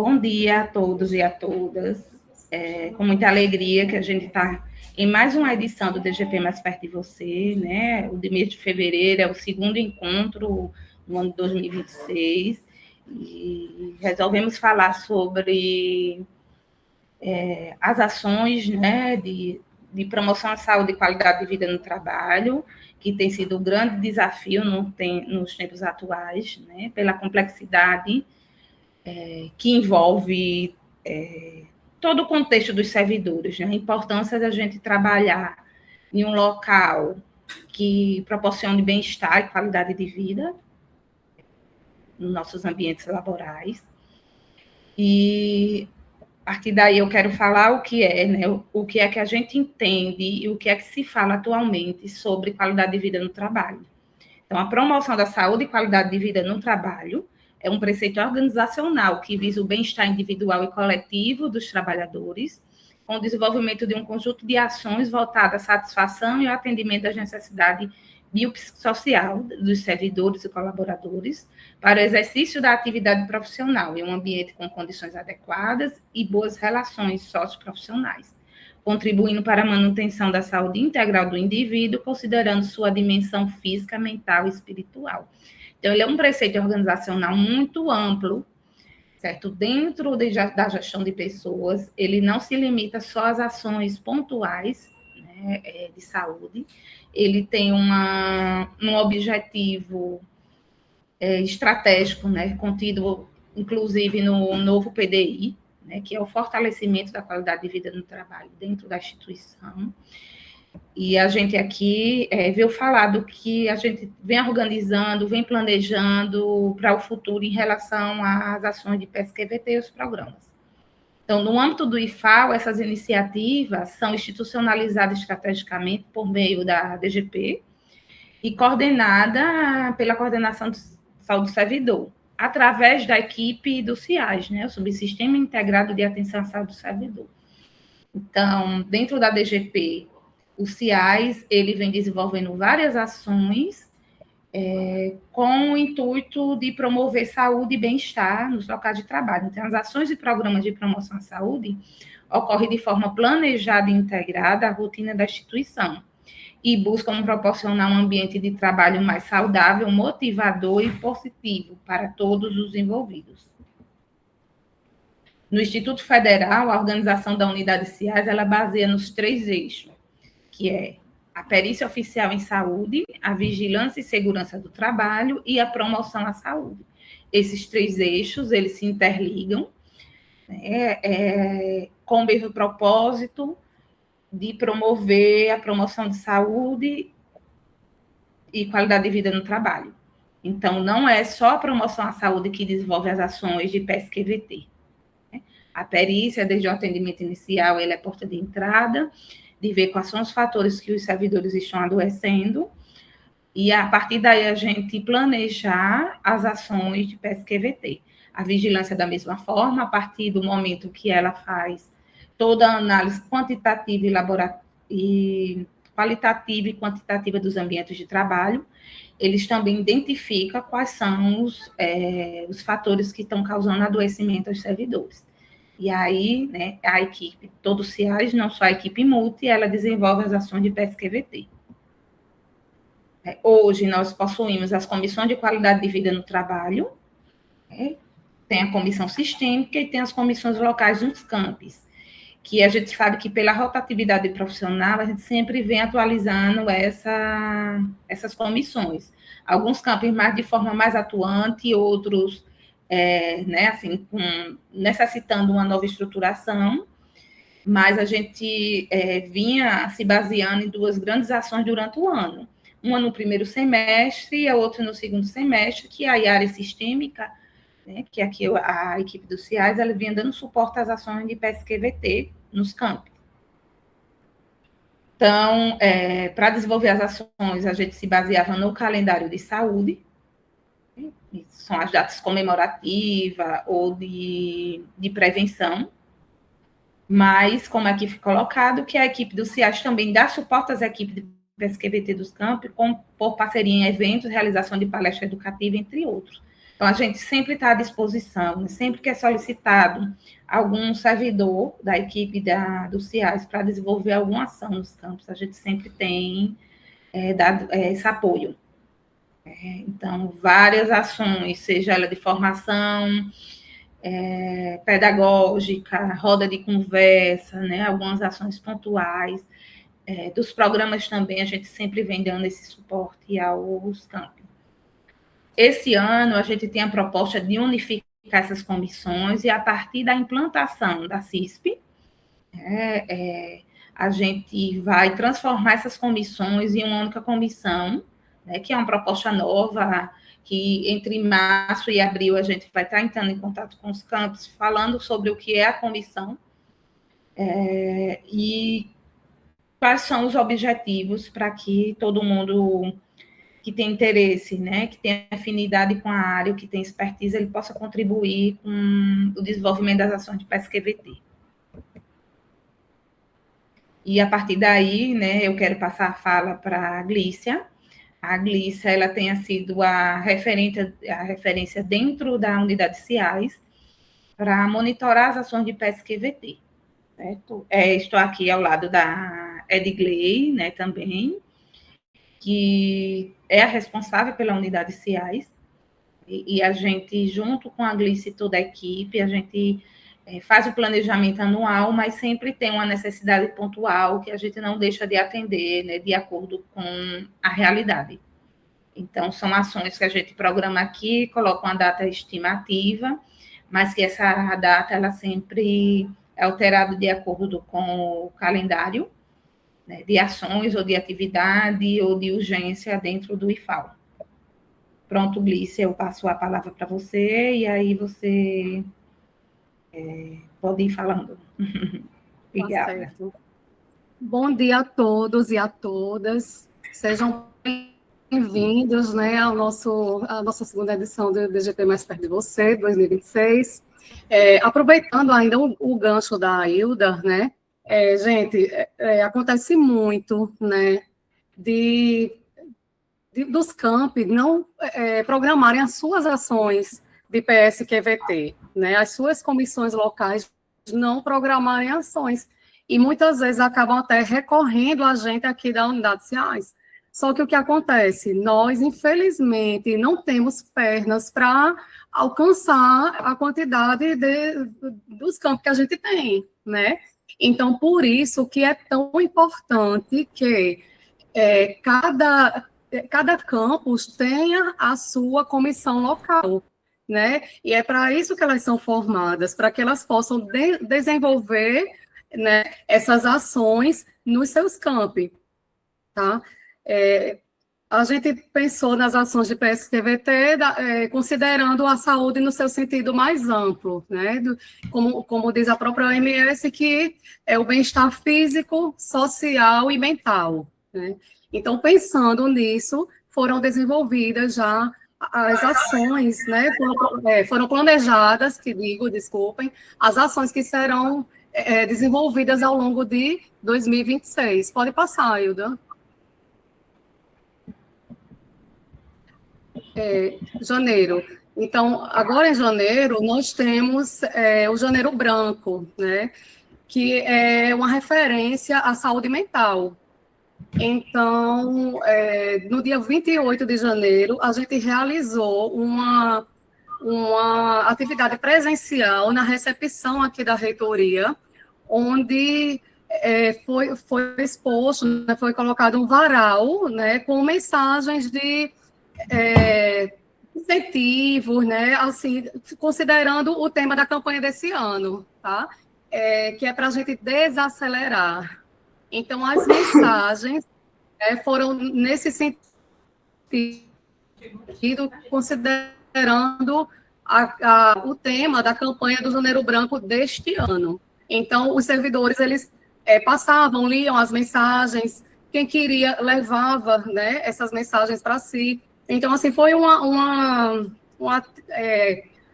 Bom dia a todos e a todas. Com muita alegria que a gente está em mais uma edição do DGP Mais Perto de Você, né? O de mês de fevereiro é o segundo encontro no ano de 2026 e resolvemos falar sobre as ações, né, de promoção à saúde e qualidade de vida no trabalho, que tem sido um grande desafio nos tempos atuais, né, pela complexidade que envolve todo o contexto dos servidores, né? A importância da gente trabalhar em um local que proporcione bem-estar e qualidade de vida nos nossos ambientes laborais. E a partir daí eu quero falar o que é, né? O que é que a gente entende e o que é que se fala atualmente sobre qualidade de vida no trabalho. Então, a promoção da saúde e qualidade de vida no trabalho é um preceito organizacional que visa o bem-estar individual e coletivo dos trabalhadores, com o desenvolvimento de um conjunto de ações voltadas à satisfação e ao atendimento das necessidades biopsicossocial dos servidores e colaboradores para o exercício da atividade profissional em um ambiente com condições adequadas e boas relações socioprofissionais, contribuindo para a manutenção da saúde integral do indivíduo, considerando sua dimensão física, mental e espiritual. Então, ele é um preceito organizacional muito amplo, certo? Dentro da gestão de pessoas, ele não se limita só às ações pontuais, né, de saúde, ele tem um objetivo estratégico, né, contido, inclusive, no novo PDI, né, que é o fortalecimento da qualidade de vida no trabalho dentro da instituição. E a gente aqui veio falar do que a gente vem organizando, vem planejando para o futuro em relação às ações de PSQVT e os programas. Então, no âmbito do IFAO, essas iniciativas são institucionalizadas estrategicamente por meio da DGP e coordenada pela Coordenação de Saúde do Servidor, através da equipe do CIAS, né, o Subsistema Integrado de Atenção à Saúde do Servidor. Então, dentro da DGP, o CIAS, ele vem desenvolvendo várias ações com o intuito de promover saúde e bem-estar nos locais de trabalho. Então, as ações e programas de promoção à saúde ocorrem de forma planejada e integrada à rotina da instituição e buscam proporcionar um ambiente de trabalho mais saudável, motivador e positivo para todos os envolvidos. No Instituto Federal, a organização da unidade CIAS, ela baseia nos 3 eixos, que é a perícia oficial em saúde, a vigilância e segurança do trabalho e a promoção à saúde. Esses 3 eixos, eles se interligam, né, com o mesmo propósito de promover a promoção de saúde e qualidade de vida no trabalho. Então, não é só a promoção à saúde que desenvolve as ações de PSQVT. Né? A perícia, desde o atendimento inicial, ela é porta de entrada, de ver quais são os fatores que os servidores estão adoecendo, e a partir daí a gente planejar as ações de PSQVT. A vigilância da mesma forma, a partir do momento que ela faz toda a análise quantitativa e qualitativa e quantitativa dos ambientes de trabalho, eles também identificam quais são os fatores que estão causando adoecimento aos servidores. E aí, né, a equipe, todo o CIAS, não só a equipe multi, ela desenvolve as ações de PSQVT. Hoje, nós possuímos as comissões de qualidade de vida no trabalho, né, tem a comissão sistêmica e tem as comissões locais nos campos, que a gente sabe que pela rotatividade profissional, a gente sempre vem atualizando essas comissões. Alguns campos mais de forma mais atuante, outros né, assim, necessitando uma nova estruturação, mas a gente vinha se baseando em 2 grandes ações durante o ano. Uma no primeiro semestre e a outra no segundo semestre, que é a área sistêmica, né, que aqui a equipe do CIAS, ela vinha dando suporte às ações de PSQVT nos campos. Então, para desenvolver as ações, a gente se baseava no calendário de saúde, são as datas comemorativas ou de prevenção, mas, como aqui foi colocado, que a equipe do CIAS também dá suporte às equipes de PSQVT dos campos, por parceria em eventos, realização de palestra educativa, entre outros. Então, a gente sempre está à disposição, sempre que é solicitado algum servidor da equipe do CIAS para desenvolver alguma ação nos campos, a gente sempre tem dado esse apoio. Então, várias ações, seja ela de formação, pedagógica, roda de conversa, né, algumas ações pontuais, dos programas também, a gente sempre vem dando esse suporte aos campos. Esse ano, a gente tem a proposta de unificar essas comissões e, a partir da implantação da CISP, a gente vai transformar essas comissões em uma única comissão, né, que é uma proposta nova, que entre março e abril a gente vai estar entrando em contato com os campos, falando sobre o que é a comissão e quais são os objetivos para que todo mundo que tem interesse, né, que tem afinidade com a área, que tem expertise, ele possa contribuir com o desenvolvimento das ações de pesca EVT. E, a partir daí, né, eu quero passar a fala para a Glícia. A Glícia, ela tenha sido a referência dentro da unidade CIAS para monitorar as ações de pesca EVT, certo? Estou aqui ao lado da Edgley, né, também, que é a responsável pela unidade CIAS, e a gente, junto com a Glícia e toda a equipe, a gente faz o planejamento anual, mas sempre tem uma necessidade pontual que a gente não deixa de atender, né, de acordo com a realidade. Então, são ações que a gente programa aqui, coloca uma data estimativa, mas que essa data, ela sempre é alterada de acordo com o calendário, né, de ações, ou de atividade, ou de urgência dentro do IFAO. Pronto, Glícia, eu passo a palavra para você, e aí você pode ir falando. Obrigada. Tá certo. Bom dia a todos e a todas. Sejam bem-vindos, né, à nossa segunda edição do DGP Mais Perto de Você, 2026. Aproveitando ainda o gancho da Hilda, né, gente, acontece muito, né, dos campi não programarem as suas ações de PSQVT, né, as suas comissões locais não programarem ações, e muitas vezes acabam até recorrendo a gente aqui da unidade CIAS. Só que o que acontece? Nós, infelizmente, não temos pernas para alcançar a quantidade dos campos que a gente tem, né? Então, por isso que é tão importante que cada campus tenha a sua comissão local, né? E é para isso que elas são formadas, para que elas possam desenvolver, né, essas ações nos seus campi, tá? A gente pensou nas ações de PSQVT, considerando a saúde no seu sentido mais amplo, né? Como diz a própria OMS, que é o bem-estar físico, social e mental, né? Então, pensando nisso, foram desenvolvidas já as ações, né? Foram planejadas, desculpem, as ações que serão desenvolvidas ao longo de 2026. Pode passar, Hilda. Janeiro. Então, agora em janeiro, nós temos o Janeiro Branco, né? Que é uma referência à saúde mental. Então, no dia 28 de janeiro, a gente realizou uma atividade presencial na recepção aqui da reitoria, onde foi exposto, né, foi colocado um varal, né, com mensagens de incentivos, né, assim, considerando o tema da campanha desse ano, tá? Que é para a gente desacelerar. Então, as mensagens foram nesse sentido, considerando o tema da campanha do Janeiro Branco deste ano. Então, os servidores, eles passavam, liam as mensagens, quem queria levava, né, essas mensagens para si. Então, assim, foi uma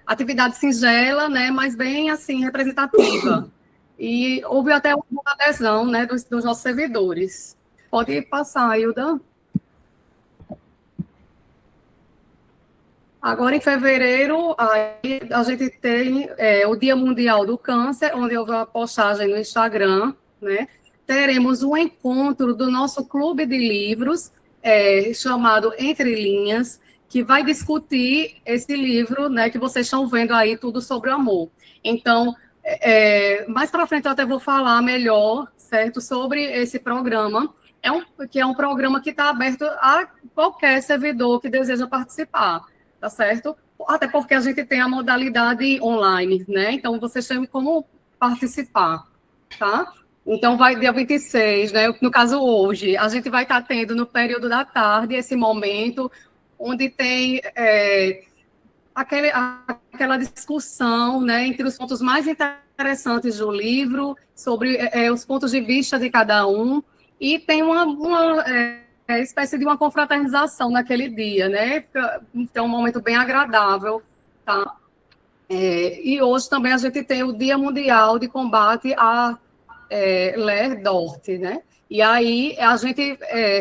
atividade singela, né, mas bem, assim, representativa. E houve até uma adesão, né, dos nossos servidores. Pode passar, Hilda. Agora, em fevereiro, aí a gente tem o Dia Mundial do Câncer, onde houve uma postagem no Instagram, né? Teremos um encontro do nosso clube de livros, chamado Entre Linhas, que vai discutir esse livro, né, que vocês estão vendo aí, tudo sobre o amor. Então, mais para frente eu até vou falar melhor, certo, sobre esse programa, que é um programa que está aberto a qualquer servidor que deseja participar, tá certo? Até porque a gente tem a modalidade online, né? Então, vocês têm como participar, tá? Então, vai dia 26, né? No caso, hoje, a gente vai estar tendo no período da tarde esse momento onde tem aquela discussão, né, entre os pontos mais interessantes do livro, sobre os pontos de vista de cada um, e tem uma espécie de uma confraternização naquele dia, né? Então, um momento bem agradável, tá? E hoje também a gente tem o Dia Mundial de Combate à Lerdort, né? E aí a gente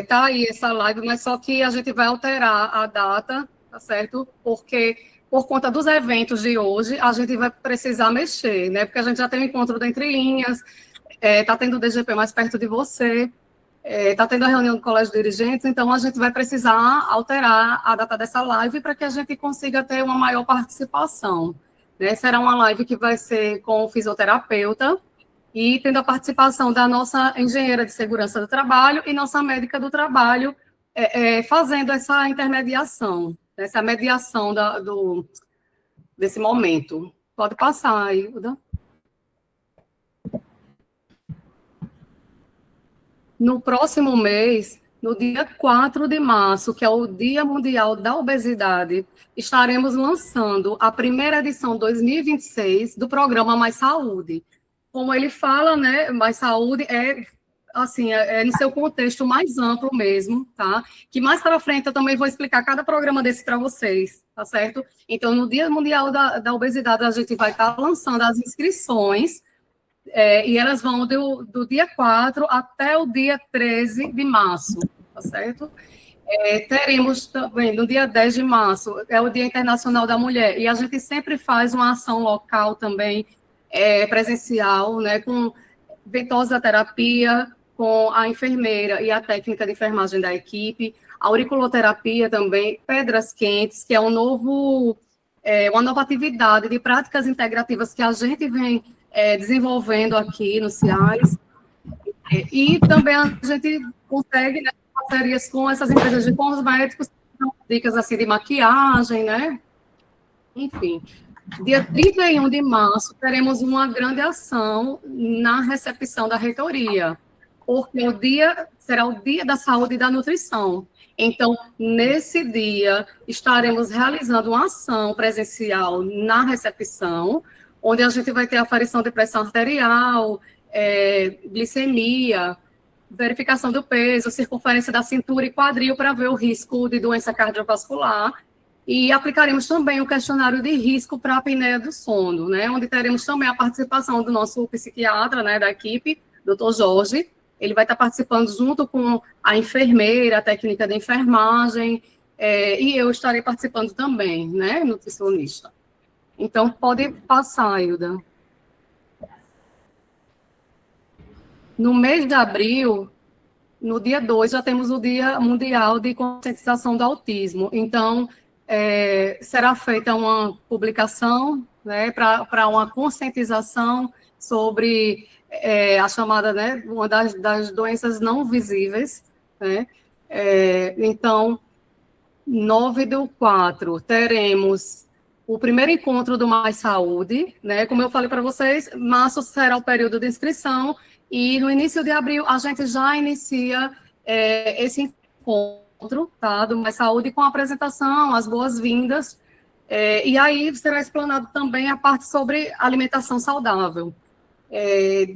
tá aí essa live, mas só que a gente vai alterar a data, tá certo? Porque por conta dos eventos de hoje, a gente vai precisar mexer, né? Porque a gente já tem o encontro da Entre Linhas, tá tendo o DGP mais perto de você, está tendo a reunião do Colégio de Dirigentes, então a gente vai precisar alterar a data dessa live para que a gente consiga ter uma maior participação, né? Será uma live que vai ser com o fisioterapeuta e tendo a participação da nossa engenheira de segurança do trabalho e nossa médica do trabalho, fazendo essa intermediação, essa mediação desse momento. Pode passar, Hilda. No próximo mês, no dia 4 de março, que é o Dia Mundial da Obesidade, estaremos lançando a primeira edição 2026 do programa Mais Saúde. Como ele fala, né, Mais Saúde assim, no seu contexto mais amplo mesmo, tá? Que mais para frente eu também vou explicar cada programa desse para vocês, tá certo? Então, no Dia Mundial da Obesidade, a gente vai estar lançando as inscrições, e elas vão do dia 4 até o dia 13 de março, tá certo? Teremos também, no dia 10 de março, é o Dia Internacional da Mulher, e a gente sempre faz uma ação local também, presencial, né, com ventosa terapia, com a enfermeira e a técnica de enfermagem da equipe, a auriculoterapia também, pedras quentes, que é uma nova atividade de práticas integrativas que a gente vem desenvolvendo aqui no CIAS, e também a gente consegue, né, parcerias com essas empresas de cosméticos, dicas assim de maquiagem, né? Enfim, dia 31 de março teremos uma grande ação na recepção da reitoria, porque será o Dia da Saúde e da Nutrição. Então, nesse dia, estaremos realizando uma ação presencial na recepção, onde a gente vai ter aferição de pressão arterial, glicemia, verificação do peso, circunferência da cintura e quadril para ver o risco de doença cardiovascular, e aplicaremos também o questionário de risco para a apneia do sono, né, onde teremos também a participação do nosso psiquiatra, né, da equipe, Dr. Jorge. Ele vai estar participando junto com a enfermeira, a técnica de enfermagem, e eu estarei participando também, né, nutricionista. Então, pode passar, Hilda. No mês de abril, no dia 2, já temos o Dia Mundial de Conscientização do Autismo. Então, será feita uma publicação, né, para uma conscientização sobre a chamada, né, uma das doenças não visíveis, né? Então, 9/4, teremos o primeiro encontro do Mais Saúde, né? Como eu falei para vocês, março será o período de inscrição, e no início de abril a gente já inicia esse encontro, tá, do Mais Saúde, com a apresentação, as boas-vindas, e aí será explanado também a parte sobre alimentação saudável.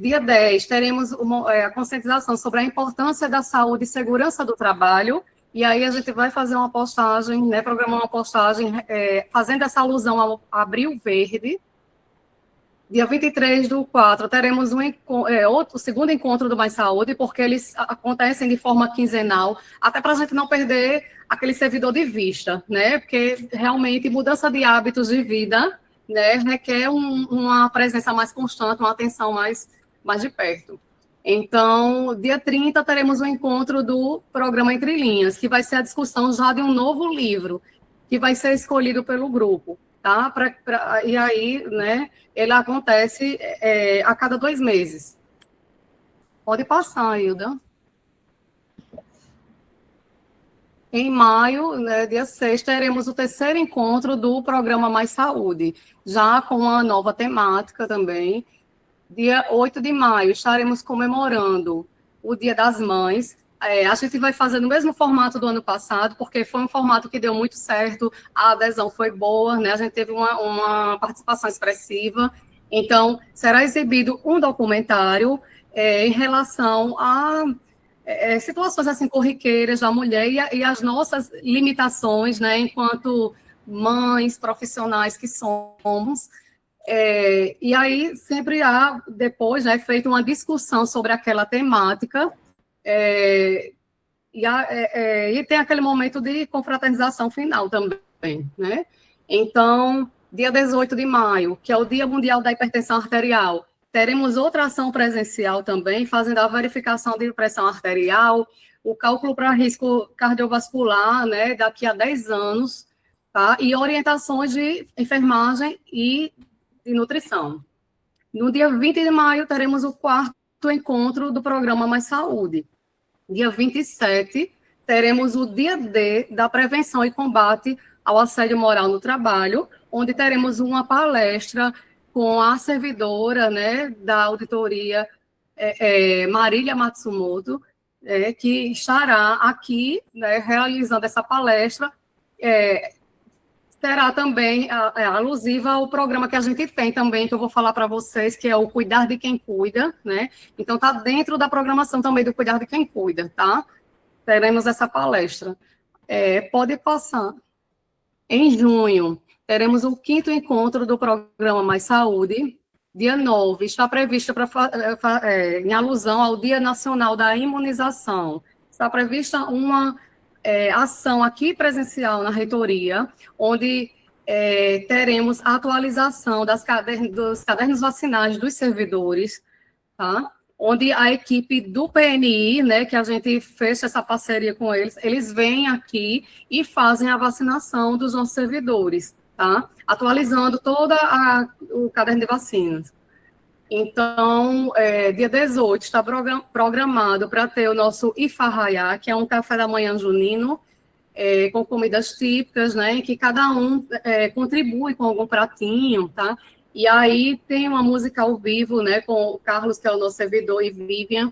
Dia 10, teremos a conscientização sobre a importância da saúde e segurança do trabalho, e aí a gente vai fazer uma postagem, né, programar uma postagem fazendo essa alusão ao Abril Verde, Dia 23/4, teremos o segundo encontro do Mais Saúde, porque eles acontecem de forma quinzenal, até para a gente não perder aquele servidor de vista, né? Porque realmente mudança de hábitos de vida, né, requer uma presença mais constante, uma atenção mais de perto. Então, dia 30, teremos o encontro do programa Entre Linhas, que vai ser a discussão já de um novo livro, que vai ser escolhido pelo grupo, tá? E aí, né, ele acontece a cada 2 meses. Pode passar, Hilda. Em maio, né, dia 6, teremos o terceiro encontro do programa Mais Saúde, já com uma nova temática também. Dia 8 de maio, estaremos comemorando o Dia das Mães. A gente vai fazer no mesmo formato do ano passado, porque foi um formato que deu muito certo, a adesão foi boa, né? A gente teve uma participação expressiva. Então, será exibido um documentário em relação a situações assim corriqueiras da mulher e as nossas limitações, né, enquanto mães profissionais que somos. E aí sempre há, depois, né, feito uma discussão sobre aquela temática, e tem aquele momento de confraternização final também, né? Então, dia 18 de maio, que é o Dia Mundial da Hipertensão Arterial, teremos outra ação presencial também, fazendo a verificação de pressão arterial, o cálculo para risco cardiovascular, né, daqui a 10 anos, tá? E orientações de enfermagem e de nutrição. No dia 20 de maio, teremos o 4º encontro do programa Mais Saúde. Dia 27, teremos o dia D da prevenção e combate ao assédio moral no trabalho, onde teremos uma palestra com a servidora, né, da auditoria, Marília Matsumoto, que estará aqui, né, realizando essa palestra. Será também alusiva ao programa que a gente tem também, que eu vou falar para vocês, que é o Cuidar de Quem Cuida, né? Então, está dentro da programação também do Cuidar de Quem Cuida, tá? Teremos essa palestra. Pode passar. Em junho, teremos o 5º encontro do programa Mais Saúde. Dia 9, está previsto em alusão ao Dia Nacional da Imunização. Está prevista uma ação aqui presencial na reitoria, onde teremos a atualização dos cadernos vacinais dos servidores, tá? Onde a equipe do PNI, né, que a gente fecha essa parceria com eles, eles vêm aqui e fazem a vacinação dos nossos servidores, tá? Atualizando todo o caderno de vacinas. Então, dia 18 está programado para ter o nosso Ifarraiá, que é um café da manhã junino, com comidas típicas, né, em que cada um contribui com algum pratinho, tá? E aí tem uma música ao vivo, né, com o Carlos, que é o nosso servidor, e Vivian,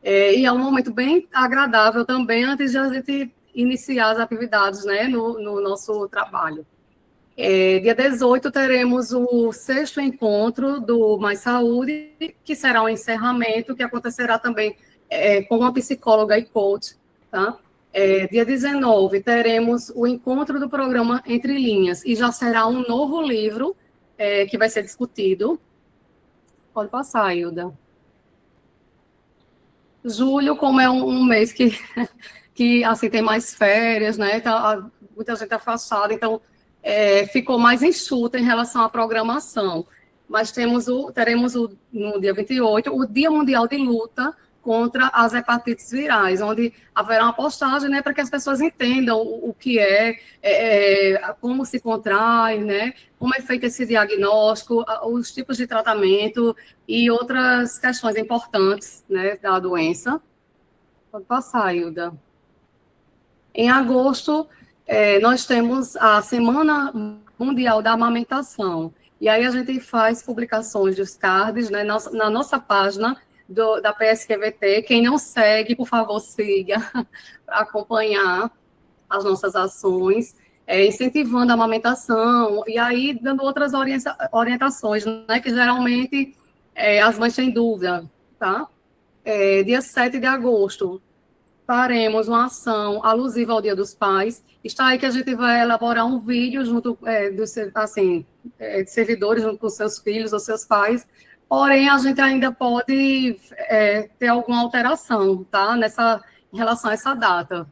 e é um momento bem agradável também, antes de a gente iniciar as atividades, né, no nosso trabalho. Dia 18, teremos o 6º encontro do Mais Saúde, que será um encerramento, que acontecerá também com uma psicóloga e coach, tá? Dia 19, teremos o encontro do programa Entre Linhas, e já será um novo livro que vai ser discutido. Pode passar, Hilda. Julho, como é um mês que assim, tem mais férias, né? Tá, muita gente afastada, então ficou mais enxuta em relação à programação. Mas teremos no dia 28, o Dia Mundial de Luta contra as hepatites virais, onde haverá uma postagem, né, para que as pessoas entendam o que como se contrai, né, como é feito esse diagnóstico, os tipos de tratamento e outras questões importantes, né, da doença. Pode passar, Hilda. Em agosto, nós temos a Semana Mundial da Amamentação, e aí a gente faz publicações dos cards, né, na nossa página da PSQVT. Quem não segue, por favor, siga, para acompanhar as nossas ações, incentivando a amamentação, e aí dando outras orientações, né, que geralmente as mães têm dúvida, tá? Dia 7 de agosto, faremos uma ação alusiva ao Dia dos Pais. Está aí que a gente vai elaborar um vídeo junto de servidores, junto com seus filhos ou seus pais, porém a gente ainda pode ter alguma alteração, tá? Em relação a essa data.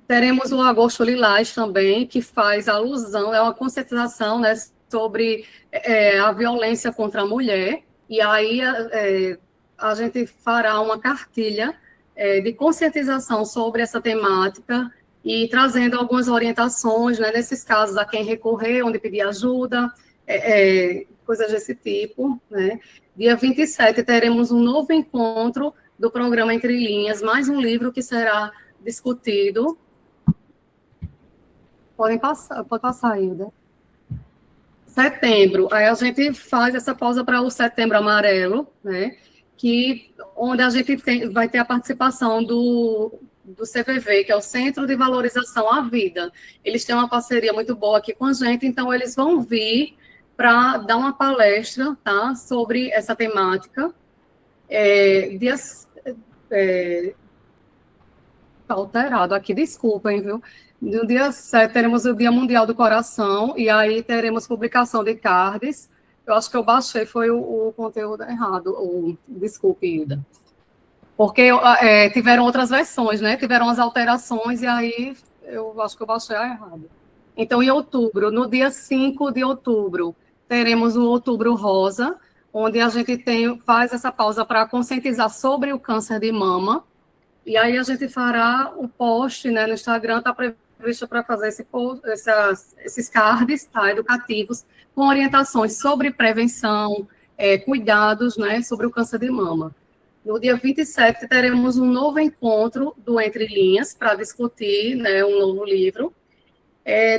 Teremos o Agosto Lilás também, que faz alusão, é uma conscientização, né, sobre a violência contra a mulher, e aí a gente fará uma cartilha de conscientização sobre essa temática e trazendo algumas orientações, né, nesses casos, a quem recorrer, onde pedir ajuda, coisas desse tipo, né. Dia 27 teremos um novo encontro do programa Entre Linhas, mais um livro que será discutido. Pode passar, Hilda. Setembro, aí a gente faz essa pausa para o Setembro Amarelo, né, onde a gente vai ter a participação do CVV, que é o Centro de Valorização à Vida. Eles têm uma parceria muito boa aqui com a gente, então eles vão vir para dar uma palestra, tá, sobre essa temática. Tá alterado aqui, desculpem, viu? No dia 7 teremos o Dia Mundial do Coração, e aí teremos publicação de cards. Eu acho que eu baixei, foi o conteúdo errado, desculpe, Hilda. Porque tiveram outras versões, né? Tiveram as alterações, e aí eu acho que eu baixei errado. Então, em outubro, no dia 5 de outubro, teremos o Outubro Rosa, onde a gente faz essa pausa para conscientizar sobre o câncer de mama. E aí a gente fará o post, né, no Instagram, está previsto para fazer esses cards, tá, educativos, com orientações sobre prevenção, cuidados, né, sobre o câncer de mama. No dia 27, teremos um novo encontro do Entre Linhas, para discutir, né, um novo livro.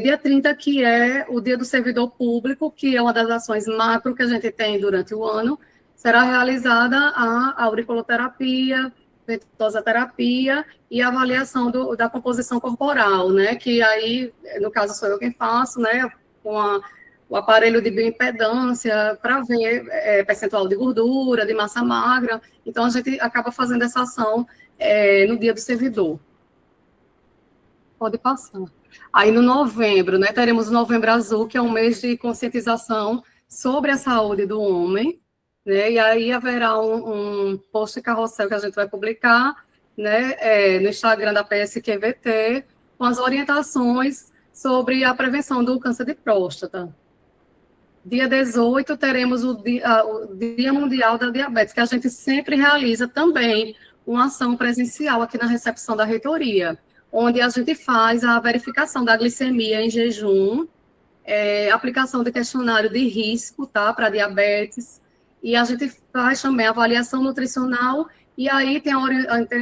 Dia 30, que é o Dia do Servidor Público, que é uma das ações macro que a gente tem durante o ano, será realizada a auriculoterapia, ventosa terapia e avaliação da composição corporal, né, que aí, no caso, sou eu quem faço, né, com o aparelho de bioimpedância, para ver percentual de gordura, de massa magra, então a gente acaba fazendo essa ação no Dia do Servidor. Pode passar. Aí, no novembro, né, teremos o Novembro Azul, que é um mês de conscientização sobre a saúde do homem, né, e aí haverá um post carrossel que a gente vai publicar, né, no Instagram da PSQVT, com as orientações sobre a prevenção do câncer de próstata. Dia 18, teremos o Dia Mundial da Diabetes, que a gente sempre realiza também uma ação presencial aqui na recepção da reitoria, onde a gente faz a verificação da glicemia em jejum, aplicação de questionário de risco, tá, para diabetes, e a gente faz também avaliação nutricional, e aí tem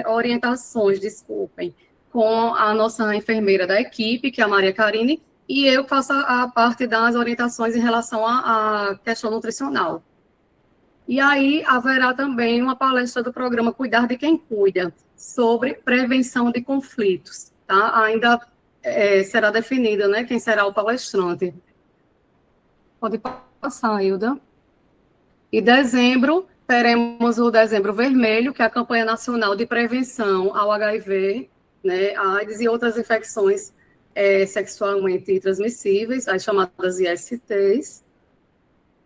orientações, desculpem, com a nossa enfermeira da equipe, que é a Maria Karine, e eu faço a parte das orientações em relação à questão nutricional. E aí haverá também uma palestra do programa Cuidar de Quem Cuida, sobre prevenção de conflitos, tá? Ainda será definido, né, quem será o palestrante. Pode passar, Hilda. Em dezembro, teremos o Dezembro Vermelho, que é a campanha nacional de prevenção ao HIV, né, AIDS e outras infecções sexualmente transmissíveis, as chamadas ISTs.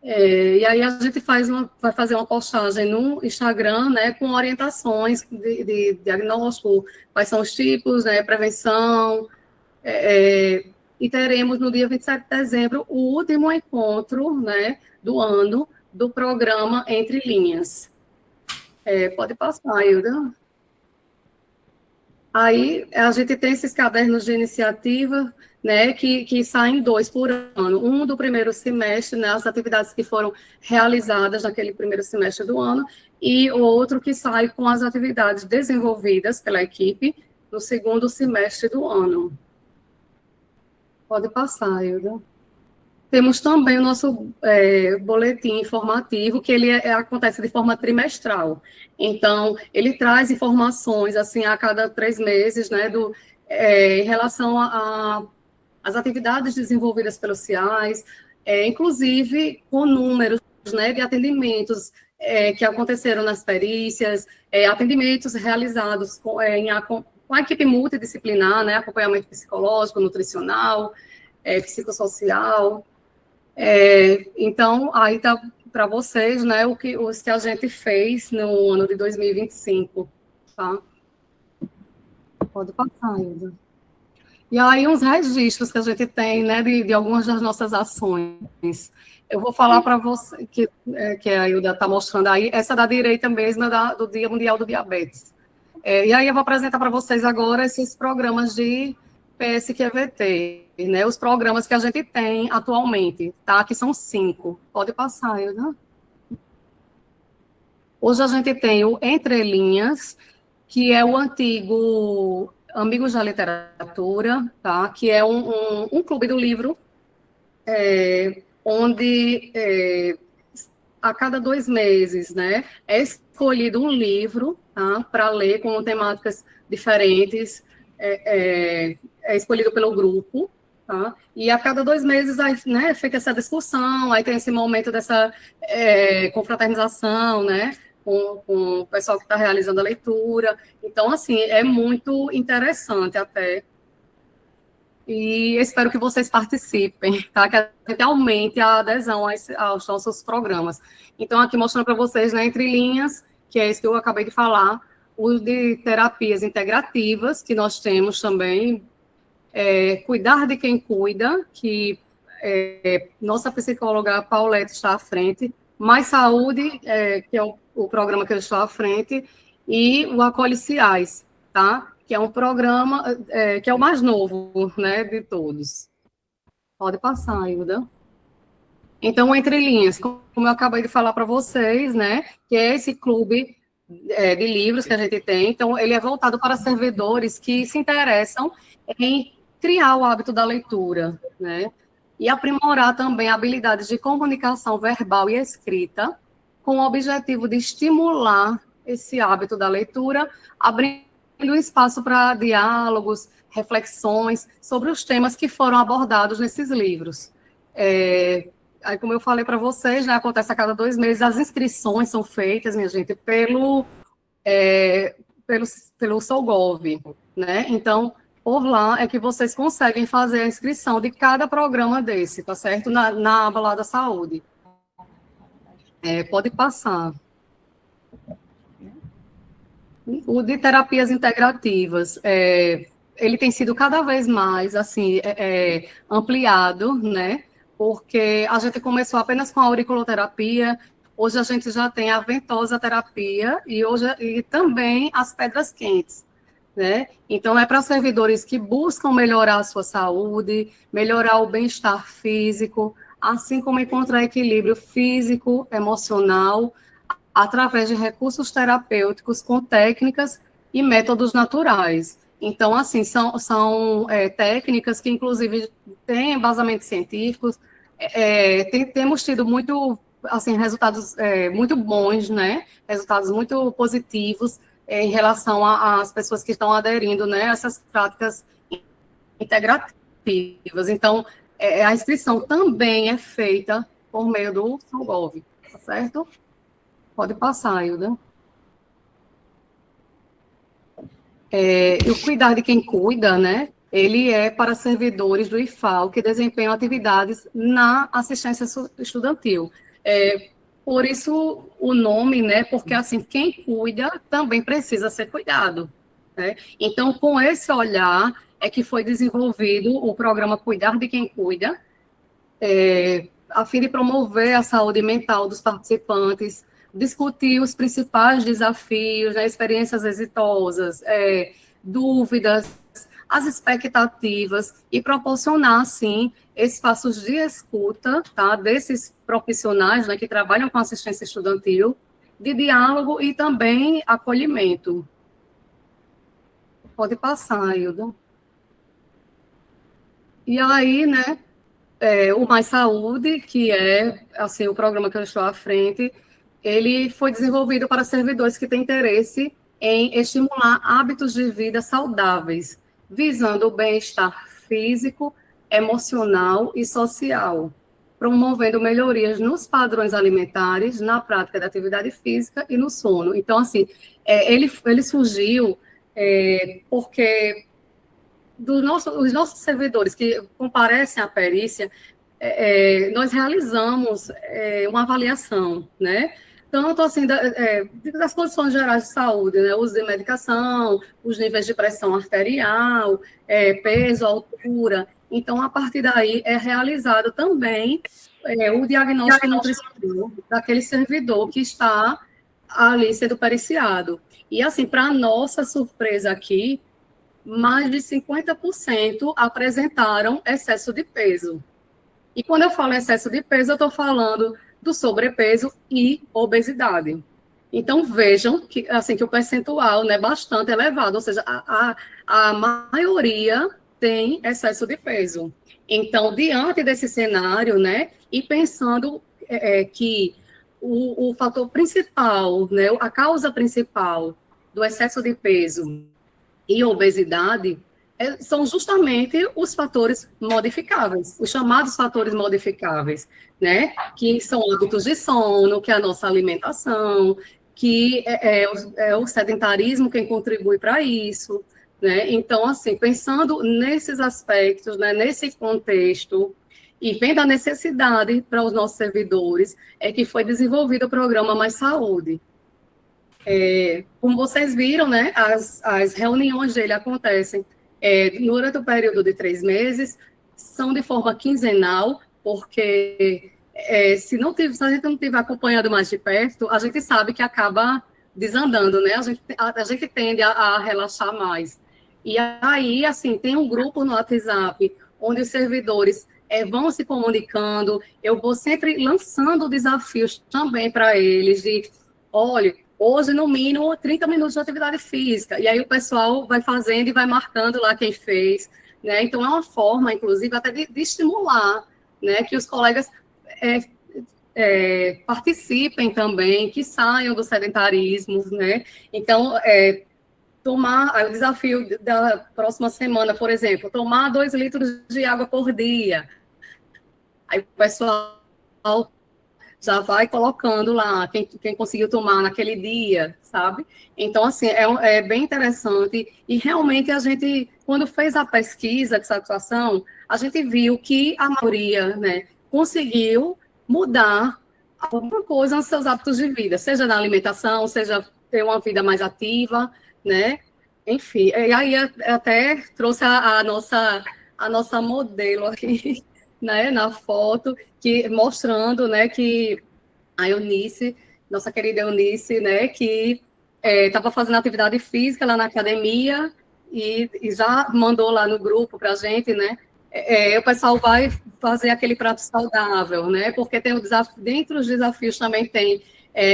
E aí a gente vai fazer uma postagem no Instagram, né, com orientações de diagnóstico, quais são os tipos, né, prevenção, e teremos no dia 27 de dezembro o último encontro, né, do ano do programa Entre Linhas. Pode passar, Hilda. Aí a gente tem esses cadernos de iniciativa, né, que saem 2 por ano. Um do primeiro semestre, né, as atividades que foram realizadas naquele primeiro semestre do ano, e o outro que sai com as atividades desenvolvidas pela equipe no segundo semestre do ano. Pode passar, Hilda. Temos também o nosso boletim informativo, que ele acontece de forma trimestral. Então, ele traz informações, assim, a cada 3 meses, né, em relação às atividades desenvolvidas pelos CIAs, inclusive com números, né, de atendimentos que aconteceram nas perícias, atendimentos realizados com a equipe multidisciplinar, né, acompanhamento psicológico, nutricional, psicossocial. Então, aí está para vocês, né, os que a gente fez no ano de 2025, tá? Pode passar, Hilda. E aí, uns registros que a gente tem, né, de algumas das nossas ações. Eu vou falar para você, que a Hilda está mostrando aí, essa da direita mesmo é do Dia Mundial do Diabetes. E aí eu vou apresentar para vocês agora esses programas de PSQVT, né, os programas que a gente tem atualmente, tá? Que são 5. Pode passar, Hilda. Hoje a gente tem o Entre Linhas, que é o antigo Amigos da Literatura, tá? Que é um clube do livro, onde a cada 2 meses, né, é escolhido um livro, tá, para ler com temáticas diferentes, é escolhido pelo grupo, tá, e a cada 2 meses, né, é feita essa discussão, aí tem esse momento dessa confraternização, né, com o pessoal que está realizando a leitura. Então, assim, é muito interessante até. E espero que vocês participem, tá? Que a gente aumente a adesão aos nossos programas. Então, aqui mostrando para vocês, né, Entre Linhas, que é isso que eu acabei de falar, o de terapias integrativas, que nós temos também, Cuidar de Quem Cuida, que nossa psicóloga Paulette está à frente, Mais Saúde, que é o programa que eu estou à frente, e o Acolhe-Ciais, tá? Que é um programa que é o mais novo, né, de todos. Pode passar, Hilda. Então, Entre Linhas, como eu acabei de falar para vocês, né, que é esse clube de livros que a gente tem. Então, ele é voltado para servidores que se interessam em criar o hábito da leitura, né, e aprimorar também habilidades de comunicação verbal e escrita, com o objetivo de estimular esse hábito da leitura, abrindo um espaço para diálogos, reflexões sobre os temas que foram abordados nesses livros. Aí, como eu falei para vocês, né, acontece a cada 2 meses, as inscrições são feitas, minha gente, pelo Solgov, né? Então, por lá é que vocês conseguem fazer a inscrição de cada programa desse, tá certo? Na aba lá da saúde. Pode passar. O de terapias integrativas, ele tem sido cada vez mais, assim, ampliado, né? Porque a gente começou apenas com a auriculoterapia, hoje a gente já tem a ventosa terapia e também as pedras quentes, né? Então, é para servidores que buscam melhorar a sua saúde, melhorar o bem-estar físico, assim como encontrar equilíbrio físico, emocional, através de recursos terapêuticos com técnicas e métodos naturais. Então, assim, são técnicas que, inclusive, têm embasamentos científicos, temos tido resultados muito bons, né? Resultados muito positivos em relação às pessoas que estão aderindo, né, a essas práticas integrativas. Então, a inscrição também é feita por meio do Solgov, tá certo? Pode passar, Hilda. E o Cuidar de Quem Cuida, né? Ele é para servidores do IFAL que desempenham atividades na assistência estudantil. Por isso o nome, né? Porque, assim, quem cuida também precisa ser cuidado, né? Então, com esse olhar é que foi desenvolvido o programa Cuidar de Quem Cuida, a fim de promover a saúde mental dos participantes, discutir os principais desafios, né, experiências exitosas, dúvidas, as expectativas, e proporcionar, assim, espaços de escuta, tá, desses profissionais, né, que trabalham com assistência estudantil, de diálogo e também acolhimento. Pode passar, Hilda. E aí, né, o Mais Saúde, que é, assim, o programa que eu estou à frente, ele foi desenvolvido para servidores que têm interesse em estimular hábitos de vida saudáveis, visando o bem-estar físico, emocional e social. promovendo melhorias nos padrões alimentares, na prática da atividade física e no sono. Então, assim, ele surgiu porque os nossos servidores que comparecem à perícia, nós realizamos uma avaliação, né? Tanto assim, das condições gerais de saúde, né? Uso de medicação, os níveis de pressão arterial, peso, altura. Então, a partir daí, é realizado também o diagnóstico nutricional daquele servidor que está ali sendo periciado. E, assim, para nossa surpresa aqui, mais de 50% apresentaram excesso de peso. E quando eu falo excesso de peso, eu estou falando do sobrepeso e obesidade. Então, vejam que, assim, que o percentual é bastante elevado, ou seja, a maioria tem excesso de peso. Então, diante desse cenário, né, e pensando que o fator principal, né, a causa principal do excesso de peso e obesidade são justamente os fatores modificáveis, os chamados fatores modificáveis, né? Que são hábitos de sono, que é a nossa alimentação, que é o sedentarismo quem contribui para isso, né? Então, assim, pensando nesses aspectos, né, nesse contexto, e vendo a necessidade para os nossos servidores, é que foi desenvolvido o programa Mais Saúde. Como vocês viram, né, as reuniões dele acontecem durante o período de 3 meses, são de forma quinzenal, porque se a gente não tiver acompanhado mais de perto, a gente sabe que acaba desandando, né? A gente tende a relaxar mais. E aí, assim, tem um grupo no WhatsApp onde os servidores vão se comunicando, eu vou sempre lançando desafios também para eles de, olha, hoje, no mínimo, 30 minutos de atividade física. E aí o pessoal vai fazendo e vai marcando lá quem fez, né? Então, é uma forma, inclusive, até de estimular, né, que os colegas participem também, que saiam do sedentarismo, né? Então, tomar o desafio da próxima semana, por exemplo, tomar 2 litros de água por dia. Aí o pessoal já vai colocando lá quem conseguiu tomar naquele dia, sabe? Então, assim, é bem interessante. E realmente a gente, quando fez a pesquisa de satisfação, a gente viu que a maioria, né, conseguiu mudar alguma coisa nos seus hábitos de vida, seja na alimentação, seja ter uma vida mais ativa, né? Enfim, e aí até trouxe a nossa modelo aqui, né, na foto, mostrando, né, que a Eunice, nossa querida Eunice, né, que estava fazendo atividade física lá na academia e já mandou lá no grupo para a gente, né, o pessoal vai fazer aquele prato saudável, né, porque tem o desafio, dentre os desafios também tem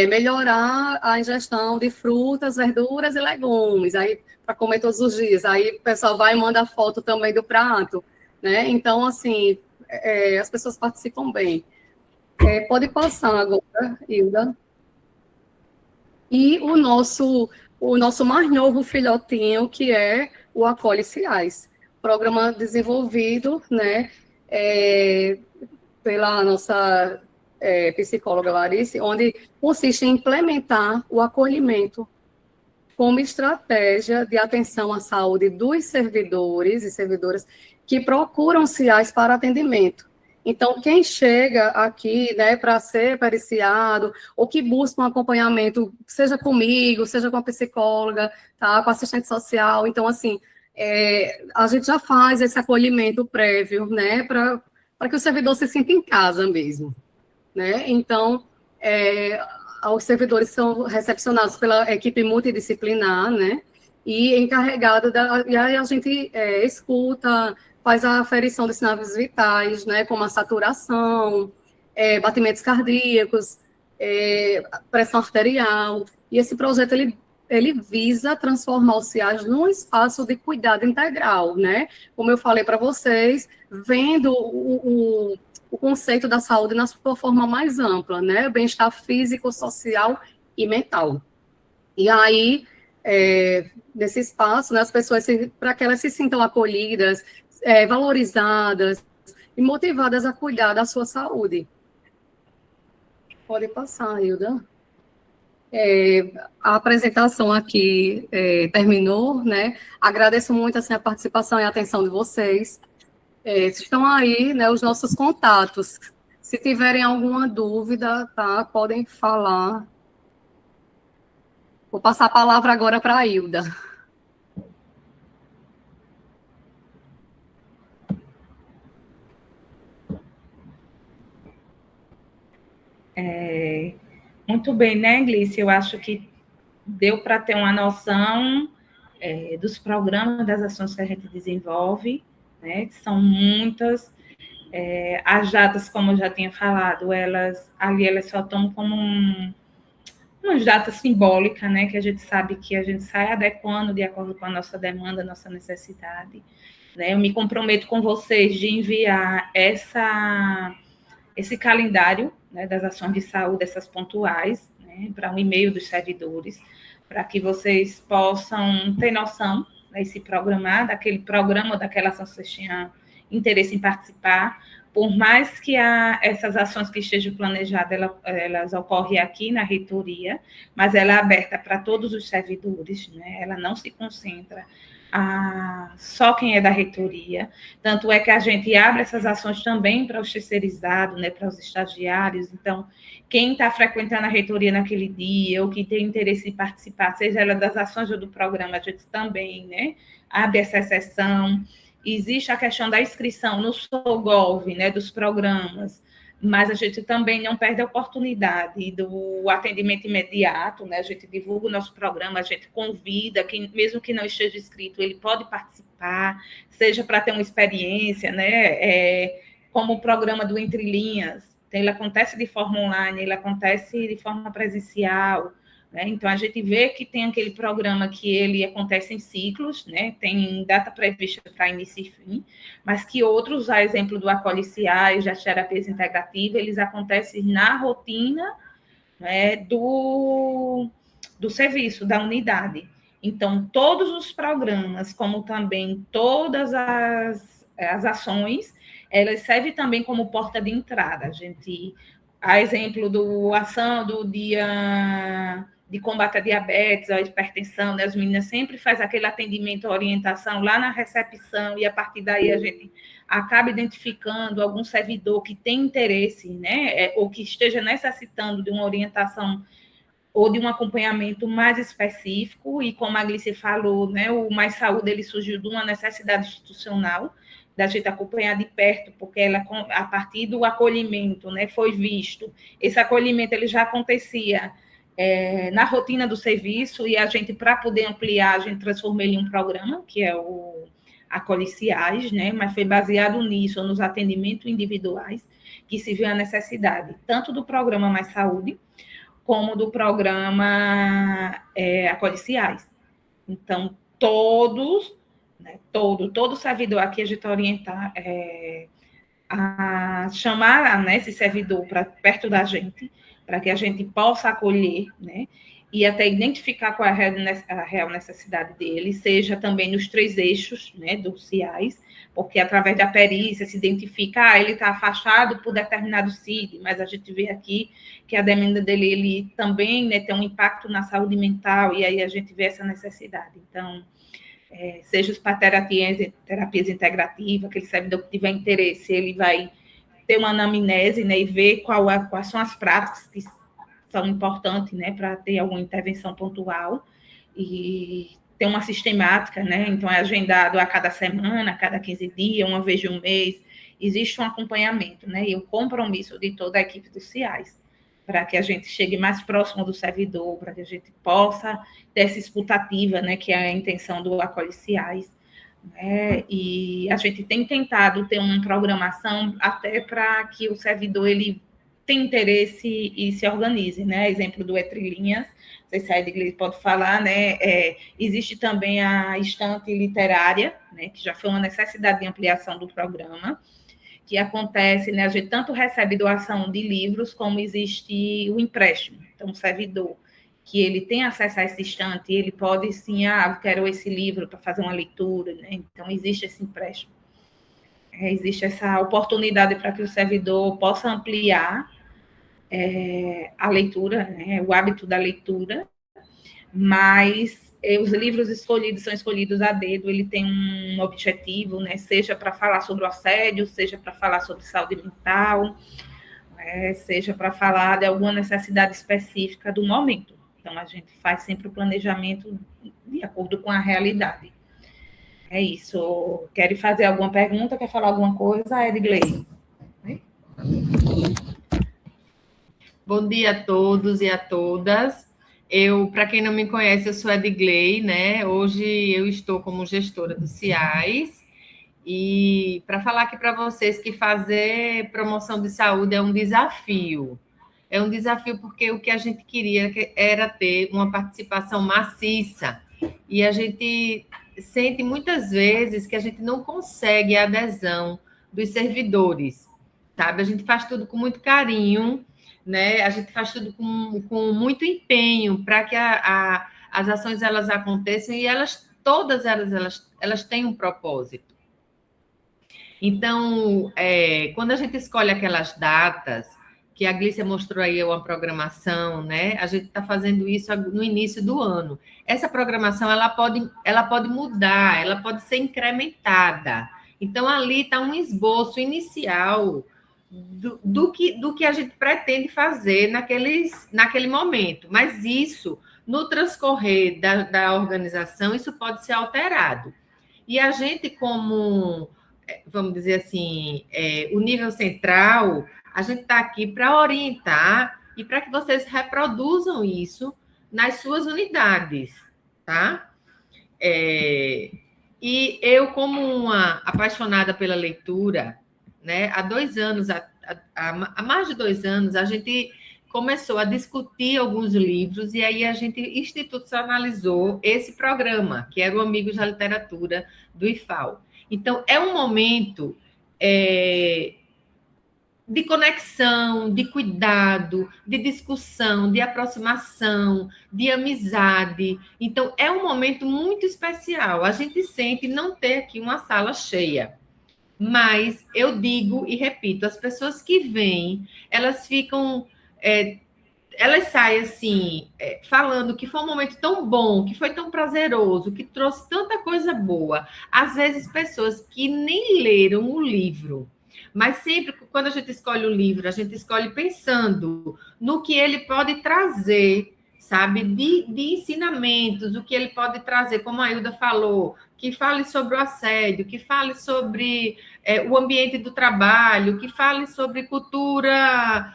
melhorar a ingestão de frutas, verduras e legumes, aí para comer todos os dias, aí o pessoal vai e manda foto também do prato, né, então, assim, as pessoas participam bem. Pode passar agora, Hilda. E o nosso mais novo filhotinho, que é o Acolhe Ciais, programa desenvolvido, né, pela nossa psicóloga Larice, onde consiste em implementar o acolhimento como estratégia de atenção à saúde dos servidores e servidoras que procuram CIAs para atendimento. Então, quem chega aqui, né, para ser periciado, ou que busca um acompanhamento, seja comigo, seja com a psicóloga, tá, com a assistente social, então, assim, a gente já faz esse acolhimento prévio, né, para que o servidor se sinta em casa mesmo, né, então, os servidores são recepcionados pela equipe multidisciplinar, né, e encarregado e aí a gente escuta, faz a aferição de sinais vitais, né, como a saturação, batimentos cardíacos, pressão arterial, e esse projeto, ele visa transformar os CIAs num espaço de cuidado integral, né, como eu falei para vocês, vendo o conceito da saúde na sua forma mais ampla, né, bem-estar físico, social e mental. E aí, nesse espaço, né, as pessoas, para que elas se sintam acolhidas, valorizadas, e motivadas a cuidar da sua saúde. Pode passar, Hilda. A apresentação aqui terminou, né? Agradeço muito assim, a participação e a atenção de vocês. Estão aí, né, os nossos contatos. Se tiverem alguma dúvida, tá, podem falar. Vou passar a palavra agora para a Hilda. Muito bem, né, Glice? Eu acho que deu para ter uma noção dos programas, das ações que a gente desenvolve, né? Que são muitas. As datas, como eu já tinha falado, elas só estão como uma data simbólica, né? Que a gente sabe que a gente sai adequando de acordo com a nossa demanda, a nossa necessidade. Né? Eu me comprometo com vocês de enviar esse calendário, né, das ações de saúde, essas pontuais, né, para um e-mail dos servidores, para que vocês possam ter noção, né, e se programar daquele programa, daquela ação que vocês tinham interesse em participar. Por mais que essas ações que estejam planejadas, elas ocorrem aqui na reitoria, mas ela é aberta para todos os servidores, né? Ela não se concentra só quem é da reitoria. Tanto é que a gente abre essas ações também para os terceirizados, né, para os estagiários. Então, quem está frequentando a reitoria naquele dia, ou que tem interesse em participar, seja ela das ações ou do programa, a gente também, né, abre essa exceção. Existe a questão da inscrição no SOGOV, né, dos programas, mas a gente também não perde a oportunidade do atendimento imediato, né? A gente divulga o nosso programa, a gente convida, quem, mesmo que não esteja inscrito, ele pode participar, seja para ter uma experiência, né? Como o programa do Entre Linhas, ele acontece de forma online, ele acontece de forma presencial, né? Então, a gente vê que tem aquele programa que ele acontece em ciclos, né? Tem data prevista para início e fim, mas que outros, a exemplo do Acolhe-CIAs, das terapias integrativas, eles acontecem na rotina, né, do serviço, da unidade. Então, todos os programas, como também todas as ações, elas servem também como porta de entrada. A exemplo do ação do dia de combate à diabetes, à hipertensão, né? As meninas sempre fazem aquele atendimento, orientação lá na recepção, e a partir daí a gente acaba identificando algum servidor que tem interesse, né? Ou que esteja necessitando de uma orientação ou de um acompanhamento mais específico, e como a Glice falou, né, o Mais Saúde ele surgiu de uma necessidade institucional, da gente acompanhar de perto, porque ela, a partir do acolhimento, né, foi visto, esse acolhimento ele já acontecia na rotina do serviço, e a gente, para poder ampliar, a gente transformou ele em um programa, que é o Acolhe-CIAs, né, mas foi baseado nisso, nos atendimentos individuais, que se viu a necessidade, tanto do programa Mais Saúde, como do programa Acolhe-CIAs. Então, todos, né, todo servidor aqui a gente orientar a chamar, né, esse servidor para perto da gente, para que a gente possa acolher, né, e até identificar qual é a real necessidade dele, seja também nos 3 eixos, né, dos CIAs, porque através da perícia se identifica, ele está afastado por determinado CID, mas a gente vê aqui que a demanda dele, ele também, né, tem um impacto na saúde mental, e aí a gente vê essa necessidade. Então, seja os para terapias integrativas, aquele servidor que tiver interesse, ele vai ter uma anamnese, né, e ver quais são as práticas que são importantes, né, para ter alguma intervenção pontual, e ter uma sistemática, né, então é agendado a cada semana, a cada 15 dias, uma vez de um mês, existe um acompanhamento, né, e o compromisso de toda a equipe dos CIAs, para que a gente chegue mais próximo do servidor, para que a gente possa ter essa escutativa, né, que é a intenção do Acolhe-CIAs, né, e a gente tem tentado ter uma programação até para que o servidor ele tenha interesse e se organize, né, exemplo do Entre Linhas, não sei se a Edgley pode falar, né, existe também a estante literária, né, que já foi uma necessidade de ampliação do programa, que acontece, né, a gente tanto recebe doação de livros, como existe o empréstimo. Então, o servidor que ele tem acesso a esse estante, ele pode, sim, eu quero esse livro para fazer uma leitura, né? Então, existe esse empréstimo. existe essa oportunidade para que o servidor possa ampliar a leitura, né, o hábito da leitura, mas os livros escolhidos são escolhidos a dedo, ele tem um objetivo, né, seja para falar sobre o assédio, seja para falar sobre saúde mental, seja para falar de alguma necessidade específica do momento. Então, a gente faz sempre o planejamento de acordo com a realidade. É isso. Quer fazer alguma pergunta? Quer falar alguma coisa, Edgley? Bom dia a todos e a todas. Para quem não me conhece, eu sou Edgley, né? Hoje eu estou como gestora do CIAS e para falar aqui para vocês que fazer promoção de saúde é um desafio. É um desafio porque o que a gente queria era ter uma participação maciça e a gente sente muitas vezes que a gente não consegue a adesão dos servidores, sabe? A gente faz tudo com muito carinho, né? A gente faz tudo com muito empenho para que as ações elas aconteçam e todas elas têm um propósito. Então, quando a gente escolhe aquelas datas, que a Glícia mostrou aí uma programação, né? A gente está fazendo isso no início do ano. Essa programação ela pode mudar, ela pode ser incrementada. Então, ali está um esboço inicial do que a gente pretende fazer naquele momento. Mas isso, no transcorrer da organização, isso pode ser alterado. E a gente, como, vamos dizer assim, o nível central, a gente está aqui para orientar e para que vocês reproduzam isso nas suas unidades, tá? E eu, como uma apaixonada pela leitura, né, há mais de 2 anos, a gente começou a discutir alguns livros e aí a gente institucionalizou esse programa, que era o Amigos da Literatura do IFAL. Então, é um momento de conexão, de cuidado, de discussão, de aproximação, de amizade. Então, é um momento muito especial. A gente sente não ter aqui uma sala cheia. Mas eu digo e repito, as pessoas que vêm, elas ficam... elas saem assim, falando que foi um momento tão bom, que foi tão prazeroso, que trouxe tanta coisa boa. Às vezes, pessoas que nem leram o livro, mas sempre, quando a gente escolhe o livro, a gente escolhe pensando no que ele pode trazer, sabe, de ensinamentos, o que ele pode trazer, como a Hilda falou, que fale sobre o assédio, que fale sobre o ambiente do trabalho, que fale sobre cultura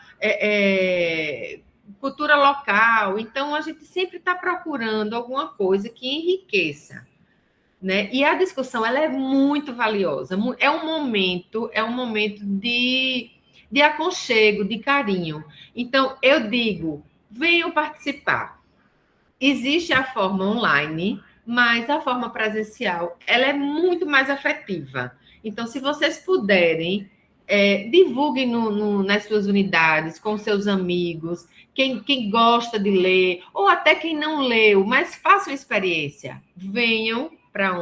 local. Então, a gente sempre está procurando alguma coisa que enriqueça, né? E a discussão ela é muito valiosa. É um momento de aconchego, de carinho. Então, eu digo, venham participar. Existe a forma online, mas a forma presencial ela é muito mais afetiva. Então, se vocês puderem, divulguem nas suas unidades, com seus amigos, quem gosta de ler, ou até quem não leu, mas façam experiência. Venham para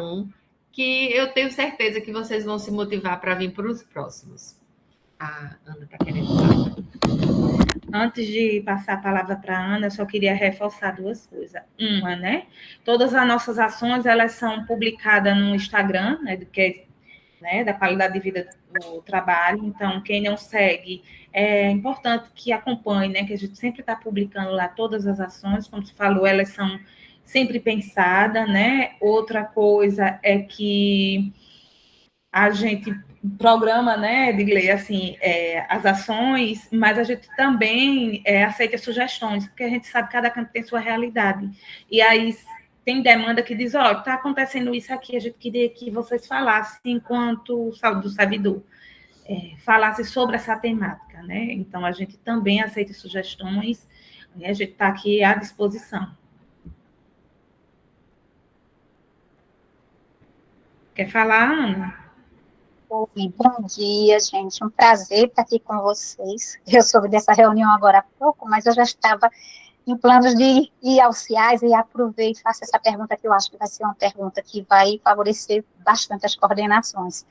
que eu tenho certeza que vocês vão se motivar para vir para os próximos. A Ana está querendo falar. Antes de passar a palavra para a Ana, eu só queria reforçar 2 coisas. Uma, né? Todas as nossas ações, elas são publicadas no Instagram, né, da qualidade de vida do trabalho. Então, quem não segue, é importante que acompanhe, né, que a gente sempre está publicando lá todas as ações, como você falou, elas são sempre pensadas, né? Outra coisa é que a gente programa, né, Edgley, assim, as ações, mas a gente também aceita sugestões, porque a gente sabe que cada canto tem sua realidade. E aí tem demanda que diz, está acontecendo isso aqui, a gente queria que vocês falassem, enquanto saúde do servidor, falasse sobre essa temática, né? Então, a gente também aceita sugestões, né? A gente está aqui à disposição. Quer falar, Ana? Oi, bom dia, gente. Um prazer estar aqui com vocês. Eu soube dessa reunião agora há pouco, mas eu já estava em planos de ir aos CIAs, e aproveito e faço essa pergunta, que eu acho que vai ser uma pergunta que vai favorecer bastante as coordenações.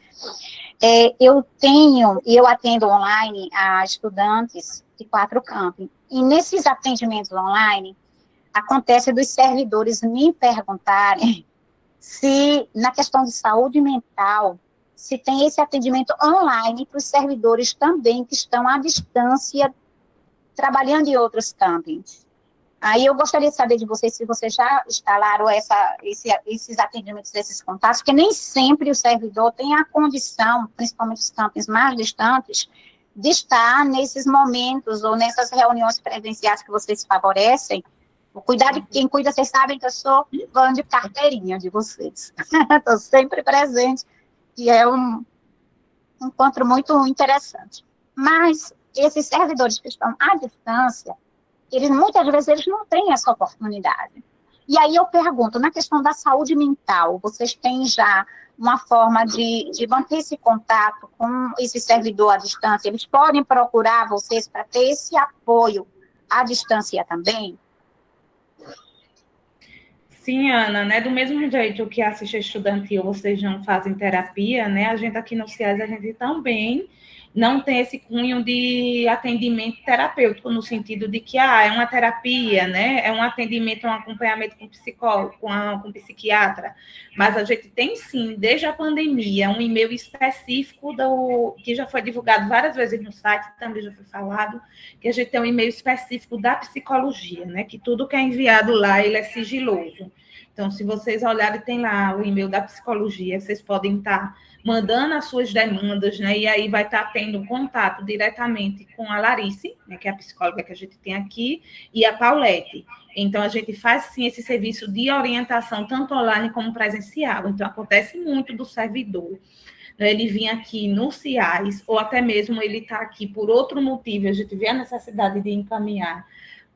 Eu atendo online a estudantes de 4 campos, e nesses atendimentos online, acontece dos servidores me perguntarem se, na questão de saúde mental, se tem esse atendimento online para os servidores também que estão à distância, trabalhando em outros campos. Aí eu gostaria de saber de vocês se vocês já instalaram esses atendimentos, esses contatos, porque nem sempre o servidor tem a condição, principalmente os campos mais distantes, de estar nesses momentos ou nessas reuniões presenciais que vocês favorecem. O cuidado de quem cuida, vocês sabem que eu sou fã de carteirinha de vocês. Estou sempre presente, e é um encontro muito interessante. Mas esses servidores que estão à distância, muitas vezes eles não têm essa oportunidade. E aí eu pergunto, na questão da saúde mental, vocês têm já uma forma de manter esse contato com esse servidor à distância? Eles podem procurar vocês para ter esse apoio à distância também? Sim, Ana, né? Do mesmo jeito que a assistência estudantil vocês não fazem terapia, né? A gente aqui no CIES, a gente também não tem esse cunho de atendimento terapêutico, no sentido de que é uma terapia, né? É um atendimento, um acompanhamento com psicólogo, com psiquiatra, mas a gente tem sim, desde a pandemia, um e-mail específico que já foi divulgado várias vezes no site, também já foi falado, que a gente tem um e-mail específico da psicologia, né? Que tudo que é enviado lá, ele é sigiloso. Então, se vocês olharem, tem lá o e-mail da psicologia, vocês podem estar mandando as suas demandas, né? E aí vai estar tendo contato diretamente com a Larice, né, que é a psicóloga que a gente tem aqui, e a Paulette. Então, a gente faz, sim, esse serviço de orientação, tanto online como presencial. Então, acontece muito do servidor, né, ele vir aqui no CIAS, ou até mesmo ele está aqui por outro motivo, a gente vê a necessidade de encaminhar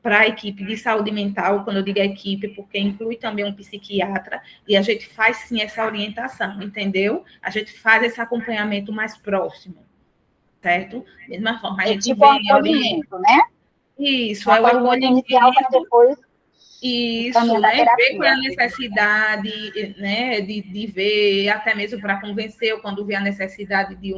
para a equipe de saúde mental, quando eu digo a equipe, porque inclui também um psiquiatra, e a gente faz sim essa orientação, entendeu? A gente faz esse acompanhamento mais próximo, certo? Da mesma forma, a gente tipo vem acolhimento, né? Isso, é o acolhimento inicial para depois isso, né? Ver qual é a necessidade, né? De ver, até mesmo para convencer, ou quando vê a necessidade de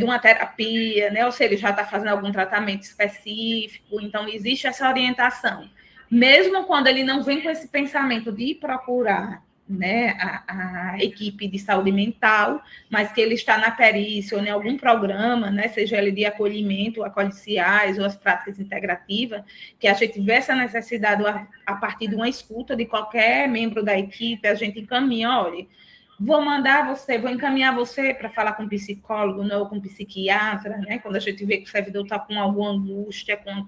uma terapia, né? Ou se ele já está fazendo algum tratamento específico, então existe essa orientação. Mesmo quando ele não vem com esse pensamento de procurar, né, a equipe de saúde mental, mas que ele está na perícia ou em algum programa, né, seja ele de acolhimento, acolhiciais ou as práticas integrativas, que a gente vê essa necessidade a partir de uma escuta de qualquer membro da equipe, a gente encaminha, olha, vou encaminhar você para falar com psicólogo, não com psiquiatra, né? Quando a gente vê que o servidor está com alguma angústia, com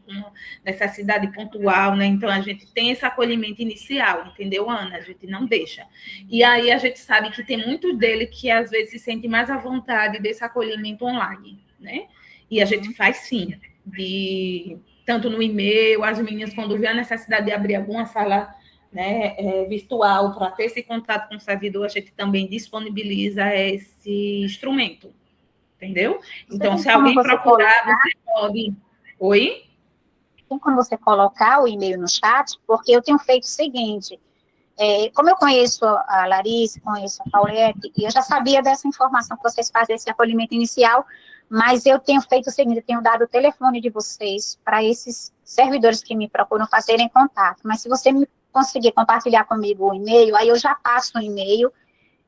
necessidade pontual, né? Então, a gente tem esse acolhimento inicial, entendeu, Ana? A gente não deixa. E aí, a gente sabe que tem muitos dele que, às vezes, se sente mais à vontade desse acolhimento online, né? E a gente faz, sim, tanto no e-mail, as meninas, quando vê a necessidade de abrir alguma sala, né, virtual, para ter esse contato com o servidor, a gente também disponibiliza esse instrumento, entendeu? Então, se alguém procurar, você pode... Oi? Tem como você colocar o e-mail no chat? Porque eu tenho feito o seguinte, como eu conheço a Larice, conheço a Paulette, e eu já sabia dessa informação que vocês fazem esse acolhimento inicial, mas eu tenho feito o seguinte, eu tenho dado o telefone de vocês para esses servidores que me procuram fazerem contato, mas se você me conseguir compartilhar comigo o e-mail, aí eu já passo o e-mail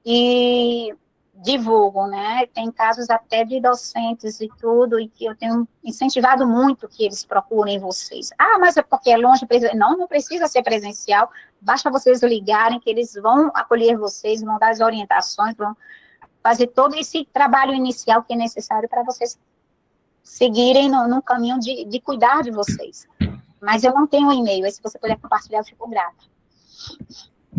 e divulgo, né? Tem casos até de docentes e tudo, e que eu tenho incentivado muito que eles procurem vocês. Ah, mas é porque é longe, não precisa ser presencial, basta vocês ligarem que eles vão acolher vocês, vão dar as orientações, vão fazer todo esse trabalho inicial que é necessário para vocês seguirem no caminho de cuidar de vocês. Mas eu não tenho e-mail, se você puder compartilhar, eu fico grata.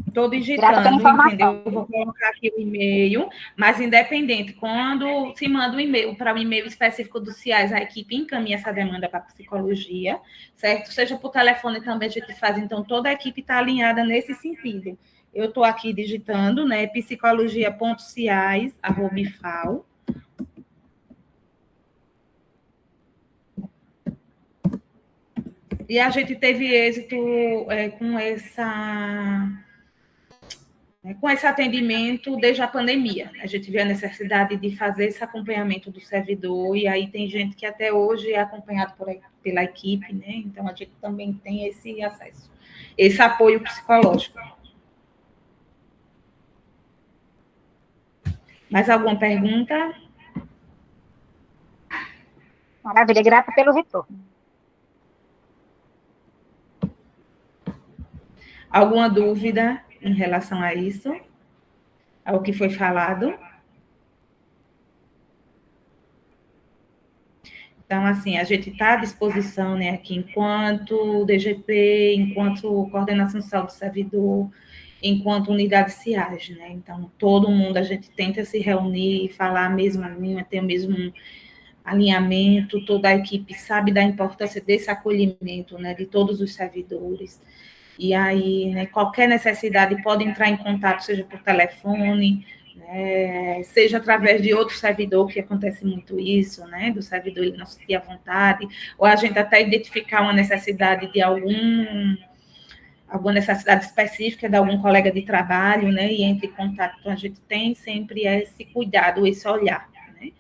Estou digitando, entendeu? Eu vou colocar aqui o e-mail, mas independente, quando se manda um e-mail para um e-mail específico do CIAS, a equipe encaminha essa demanda para a psicologia, certo? Seja por telefone também a gente faz, então toda a equipe está alinhada nesse sentido. Eu estou aqui digitando, né, psicologia.cias@ifal. E a gente teve êxito com esse atendimento desde a pandemia. A gente viu a necessidade de fazer esse acompanhamento do servidor, e aí tem gente que até hoje é acompanhado pela equipe, né? Então, a gente também tem esse acesso, esse apoio psicológico. Mais alguma pergunta? Maravilha, grata pelo retorno. Alguma dúvida em relação a isso? Ao que foi falado? Então, assim, a gente está à disposição, né, aqui, enquanto DGP, enquanto Coordenação de Saúde do Servidor, enquanto unidade CIAGE, né? Então, todo mundo, a gente tenta se reunir, falar a mesma língua, ter o mesmo alinhamento, toda a equipe sabe da importância desse acolhimento, né, de todos os servidores. E aí, né, qualquer necessidade pode entrar em contato, seja por telefone, né, seja através de outro servidor, que acontece muito isso, né, do servidor ele não se sentir à vontade, ou a gente até identificar uma necessidade de alguma necessidade específica de algum colega de trabalho, né, e entre em contato. Então, a gente tem sempre esse cuidado, esse olhar, né,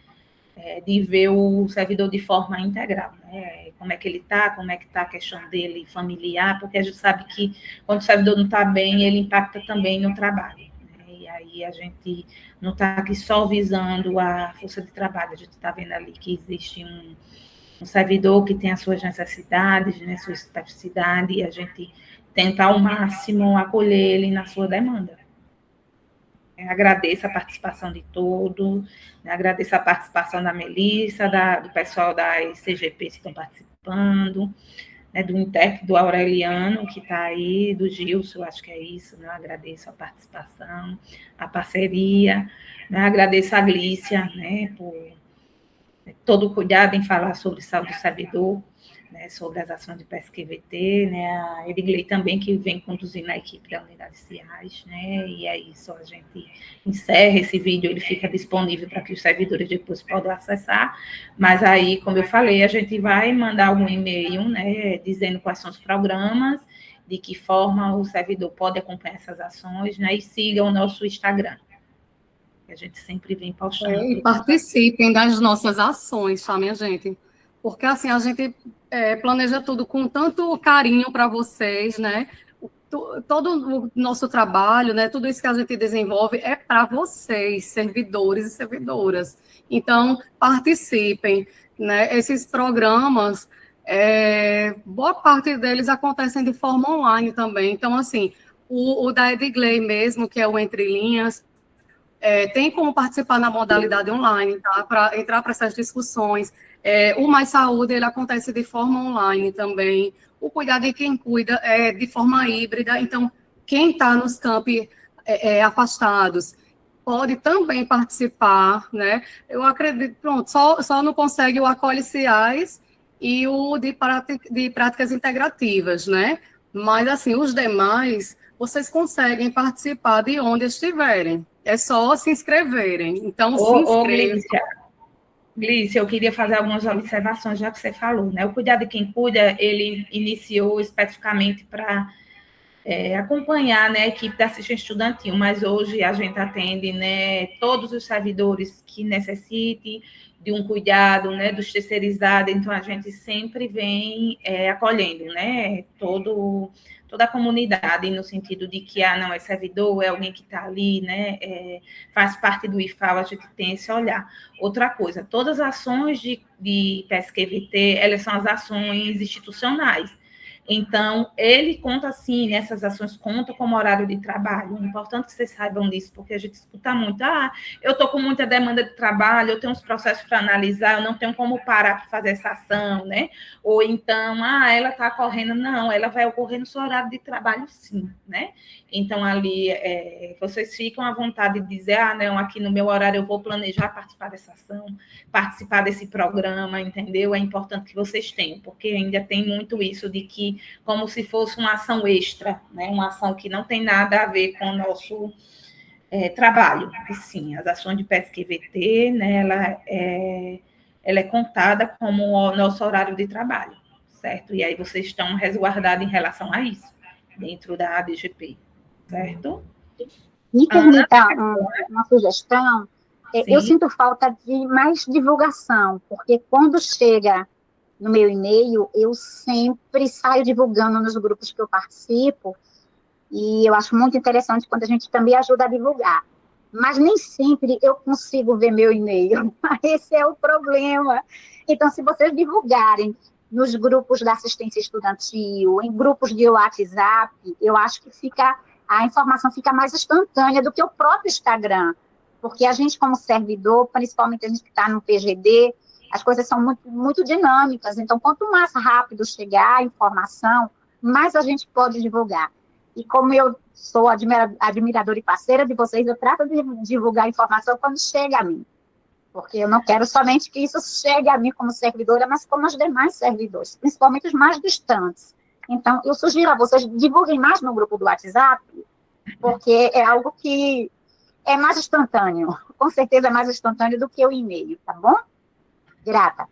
de ver o servidor de forma integral, né, como é que ele está, como é que está a questão dele familiar, porque a gente sabe que quando o servidor não está bem, ele impacta também no trabalho, né, e aí a gente não está aqui só visando a força de trabalho, a gente está vendo ali que existe um servidor que tem as suas necessidades, né, sua especificidade, e a gente tenta ao máximo acolher ele na sua demanda. Agradeço a participação de todos, agradeço a participação da Melissa, do pessoal das CGPs que estão participando, né, do Intec, do Aureliano, que está aí, do Gilson, acho que é isso, né, agradeço a participação, a parceria, né, agradeço a Glícia, né, por todo o cuidado em falar sobre saúde do servidor, né, sobre as ações de PSQVT, né, a Edgley também, que vem conduzindo a equipe da unidade CIAS, né, e é isso, a gente encerra esse vídeo, ele fica disponível para que os servidores depois possam acessar, mas aí, como eu falei, a gente vai mandar um e-mail, né, dizendo quais são os programas, de que forma o servidor pode acompanhar essas ações, né, e siga o nosso Instagram, que a gente sempre vem postando. E participem das nossas ações, tá, minha gente? Porque, assim, a gente planeja tudo com tanto carinho para vocês, né? Todo o nosso trabalho, né? Tudo isso que a gente desenvolve é para vocês, servidores e servidoras. Então, participem, né? Esses programas, boa parte deles acontecem de forma online também. Então, assim, o da Edgley mesmo, que é o Entre Linhas, tem como participar na modalidade online, tá? Para entrar para essas discussões. O Mais Saúde, ele acontece de forma online também. O Cuidado de Quem Cuida é de forma híbrida. Então, quem está nos campi afastados pode também participar, né? Eu acredito, pronto, só não consegue o Acolhe CIAS e o de práticas integrativas, né? Mas, assim, os demais, vocês conseguem participar de onde estiverem. É só se inscreverem. Então, se inscrevam. Glícia, eu queria fazer algumas observações, já que você falou, né? O Cuidado de Quem Cuida, ele iniciou especificamente para acompanhar, né, a equipe da assistência estudantil, mas hoje a gente atende, né, todos os servidores que necessitem de um cuidado, né, dos terceirizados, então a gente sempre vem acolhendo, né, toda a comunidade, no sentido de que, não é servidor, é alguém que está ali, né, faz parte do IFAO, a gente tem esse olhar. Outra coisa, todas as ações de PSQVT, elas são as ações institucionais. Então, ele conta, assim, nessas ações, conta como horário de trabalho. É importante que vocês saibam disso, porque a gente escuta muito, eu estou com muita demanda de trabalho, eu tenho uns processos para analisar, eu não tenho como parar para fazer essa ação, né? Ou então, ela está correndo. Não, ela vai ocorrer no seu horário de trabalho, sim, né? Então, ali, vocês ficam à vontade de dizer, não, aqui no meu horário eu vou planejar participar dessa ação, participar desse programa, entendeu? É importante que vocês tenham, porque ainda tem muito isso de que, como se fosse uma ação extra, né? Uma ação que não tem nada a ver com o nosso trabalho. E, sim, as ações de PSQVT, né, ela é contada como o nosso horário de trabalho, certo? E aí vocês estão resguardados em relação a isso, dentro da DGP, certo? Me permita uma sugestão. Eu Sim. sinto falta de mais divulgação, porque quando chega no meu e-mail, eu sempre saio divulgando nos grupos que eu participo, e eu acho muito interessante quando a gente também ajuda a divulgar. Mas nem sempre eu consigo ver meu e-mail. Esse é o problema. Então, se vocês divulgarem nos grupos da assistência estudantil, em grupos de WhatsApp, eu acho que a informação fica mais instantânea do que o próprio Instagram. Porque a gente, como servidor, principalmente a gente que está no PGD, as coisas são muito, muito dinâmicas. Então, quanto mais rápido chegar a informação, mais a gente pode divulgar. E como eu sou admiradora e parceira de vocês, eu trato de divulgar a informação quando chega a mim. Porque eu não quero somente que isso chegue a mim como servidora, mas como os demais servidores, principalmente os mais distantes. Então, eu sugiro a vocês divulguem mais no grupo do WhatsApp, porque é algo que é mais instantâneo. Com certeza é mais instantâneo do que o e-mail, tá bom? Grata.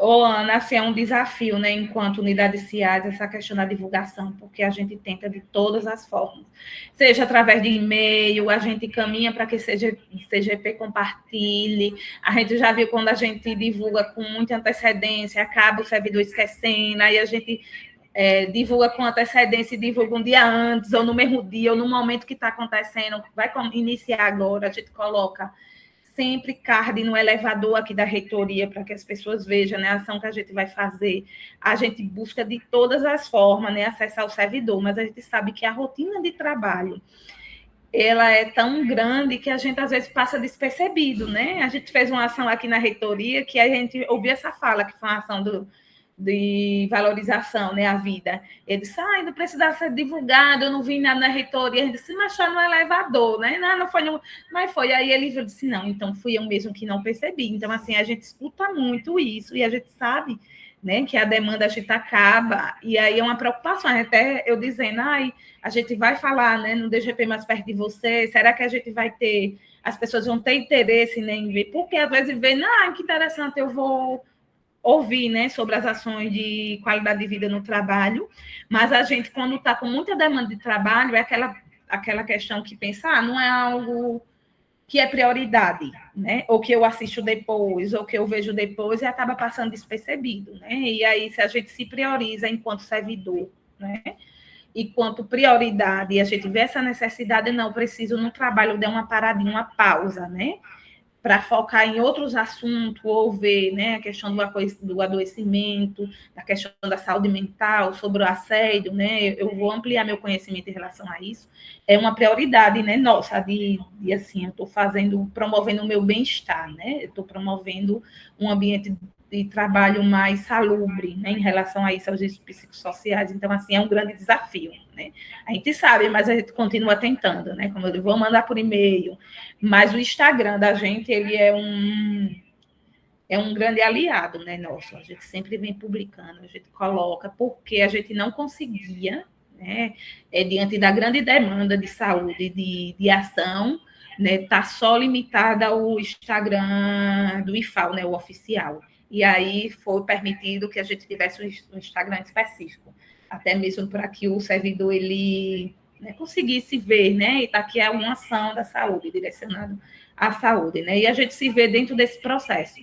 Ana, assim, é um desafio, né, enquanto unidade CIAS, essa questão da divulgação, porque a gente tenta de todas as formas, seja através de e-mail, a gente caminha para que CGP compartilhe, a gente já viu quando a gente divulga com muita antecedência, acaba o servidor esquecendo, aí a gente divulga com antecedência, divulga um dia antes, ou no mesmo dia, ou no momento que está acontecendo, vai iniciar agora, a gente coloca sempre card no elevador aqui da reitoria, para que as pessoas vejam, né, a ação que a gente vai fazer. A gente busca de todas as formas, né, acessar o servidor, mas a gente sabe que a rotina de trabalho, ela é tão grande que a gente, às vezes, passa despercebido, né? A gente fez uma ação aqui na reitoria que a gente ouviu essa fala, que foi uma ação de valorização, né, a vida. Ele disse, não precisa ser divulgado, eu não vi nada na reitoria. A gente disse, mas está no elevador, né? Não foi, mas foi. Aí ele disse, não, então fui eu mesmo que não percebi. Então, assim, a gente escuta muito isso e a gente sabe, né, que a demanda a gente acaba, e aí é uma preocupação, até eu dizendo, a gente vai falar, né, no DGP mais perto de você, será que a gente vai ter, as pessoas vão ter interesse, né, em ver, porque às vezes vê, que interessante, eu vou ouvir, né, sobre as ações de qualidade de vida no trabalho, mas a gente, quando está com muita demanda de trabalho, é aquela questão que pensa, não é algo que é prioridade, né, ou que eu assisto depois, ou que eu vejo depois, e acaba passando despercebido, né, e aí se a gente se prioriza enquanto servidor, né, e quanto prioridade, e a gente vê essa necessidade, não, preciso no trabalho dar uma paradinha, uma pausa, né, para focar em outros assuntos, ou ver, né, a questão do adoecimento, a questão da saúde mental, sobre o assédio, né, eu vou ampliar meu conhecimento em relação a isso, é uma prioridade, né, nossa, de assim, eu estou promovendo o meu bem-estar, né, eu estou promovendo um ambiente de trabalho mais salubre, né, em relação a isso, aos riscos psicossociais, então, assim, é um grande desafio, né, a gente sabe, mas a gente continua tentando, né, como eu digo, vou mandar por e-mail, mas o Instagram da gente, ele é um grande aliado, né, nosso, a gente sempre vem publicando, a gente coloca, porque a gente não conseguia, né, diante da grande demanda de saúde, de ação, né, tá só limitada ao Instagram do IFAL, né, o oficial, e aí foi permitido que a gente tivesse um Instagram específico, até mesmo para que o servidor, ele, né, conseguisse ver, né, e tá aqui é uma ação da saúde, direcionado à saúde, né, e a gente se vê dentro desse processo,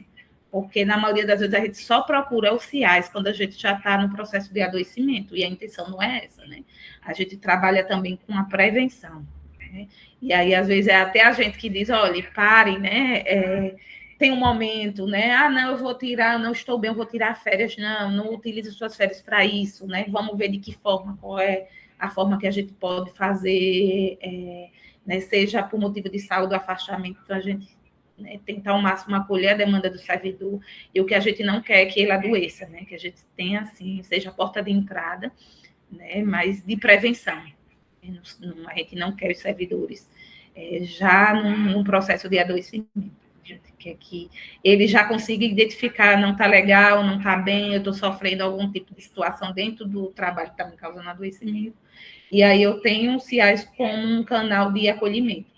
porque na maioria das vezes a gente só procura os CIAs quando a gente já está no processo de adoecimento, e a intenção não é essa, né, a gente trabalha também com a prevenção, né, e aí às vezes é até a gente que diz, olha, parem, né, tem um momento, né? Não, eu vou tirar, não estou bem, eu vou tirar férias. Não utilize suas férias para isso, né? Vamos ver de que forma, qual é a forma que a gente pode fazer, né? Seja por motivo de saúde ou afastamento, então a gente, né, tentar ao máximo acolher a demanda do servidor, e o que a gente não quer é que ele adoeça, né? Que a gente tenha, assim, seja a porta de entrada, né? Mas de prevenção. A gente não quer os servidores já num processo de adoecimento. Que ele já consiga identificar, não está legal, não está bem, eu estou sofrendo algum tipo de situação dentro do trabalho que está me causando adoecimento, e aí eu tenho o CIAS como um canal de acolhimento,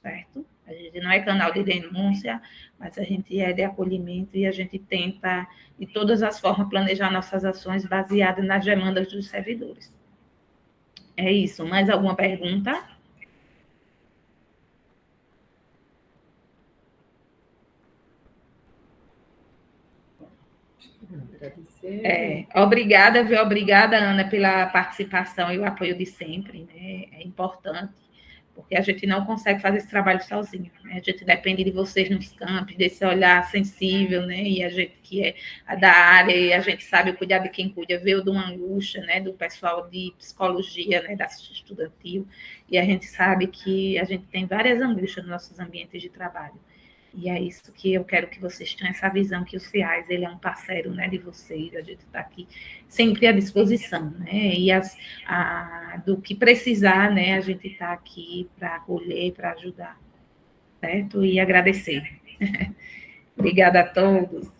certo? A gente não é canal de denúncia, mas a gente é de acolhimento e a gente tenta, de todas as formas, planejar nossas ações baseadas nas demandas dos servidores. É isso. Mais alguma pergunta? Obrigada, viu? Obrigada, Ana, pela participação e o apoio de sempre, né? É importante, porque a gente não consegue fazer esse trabalho sozinho, né? A gente depende de vocês nos campos, desse olhar sensível, né? E a gente que é da área, e a gente sabe cuidar de quem cuida, veio de uma angústia, né? Do pessoal de psicologia, né? Da assistência estudantil, e a gente sabe que a gente tem várias angústias nos nossos ambientes de trabalho. E é isso que eu quero que vocês tenham essa visão, que o CIAS, ele é um parceiro, né, de vocês, a gente está aqui sempre à disposição, né, e do que precisar, né, a gente está aqui para acolher, para ajudar, certo? E agradecer. Obrigada a todos.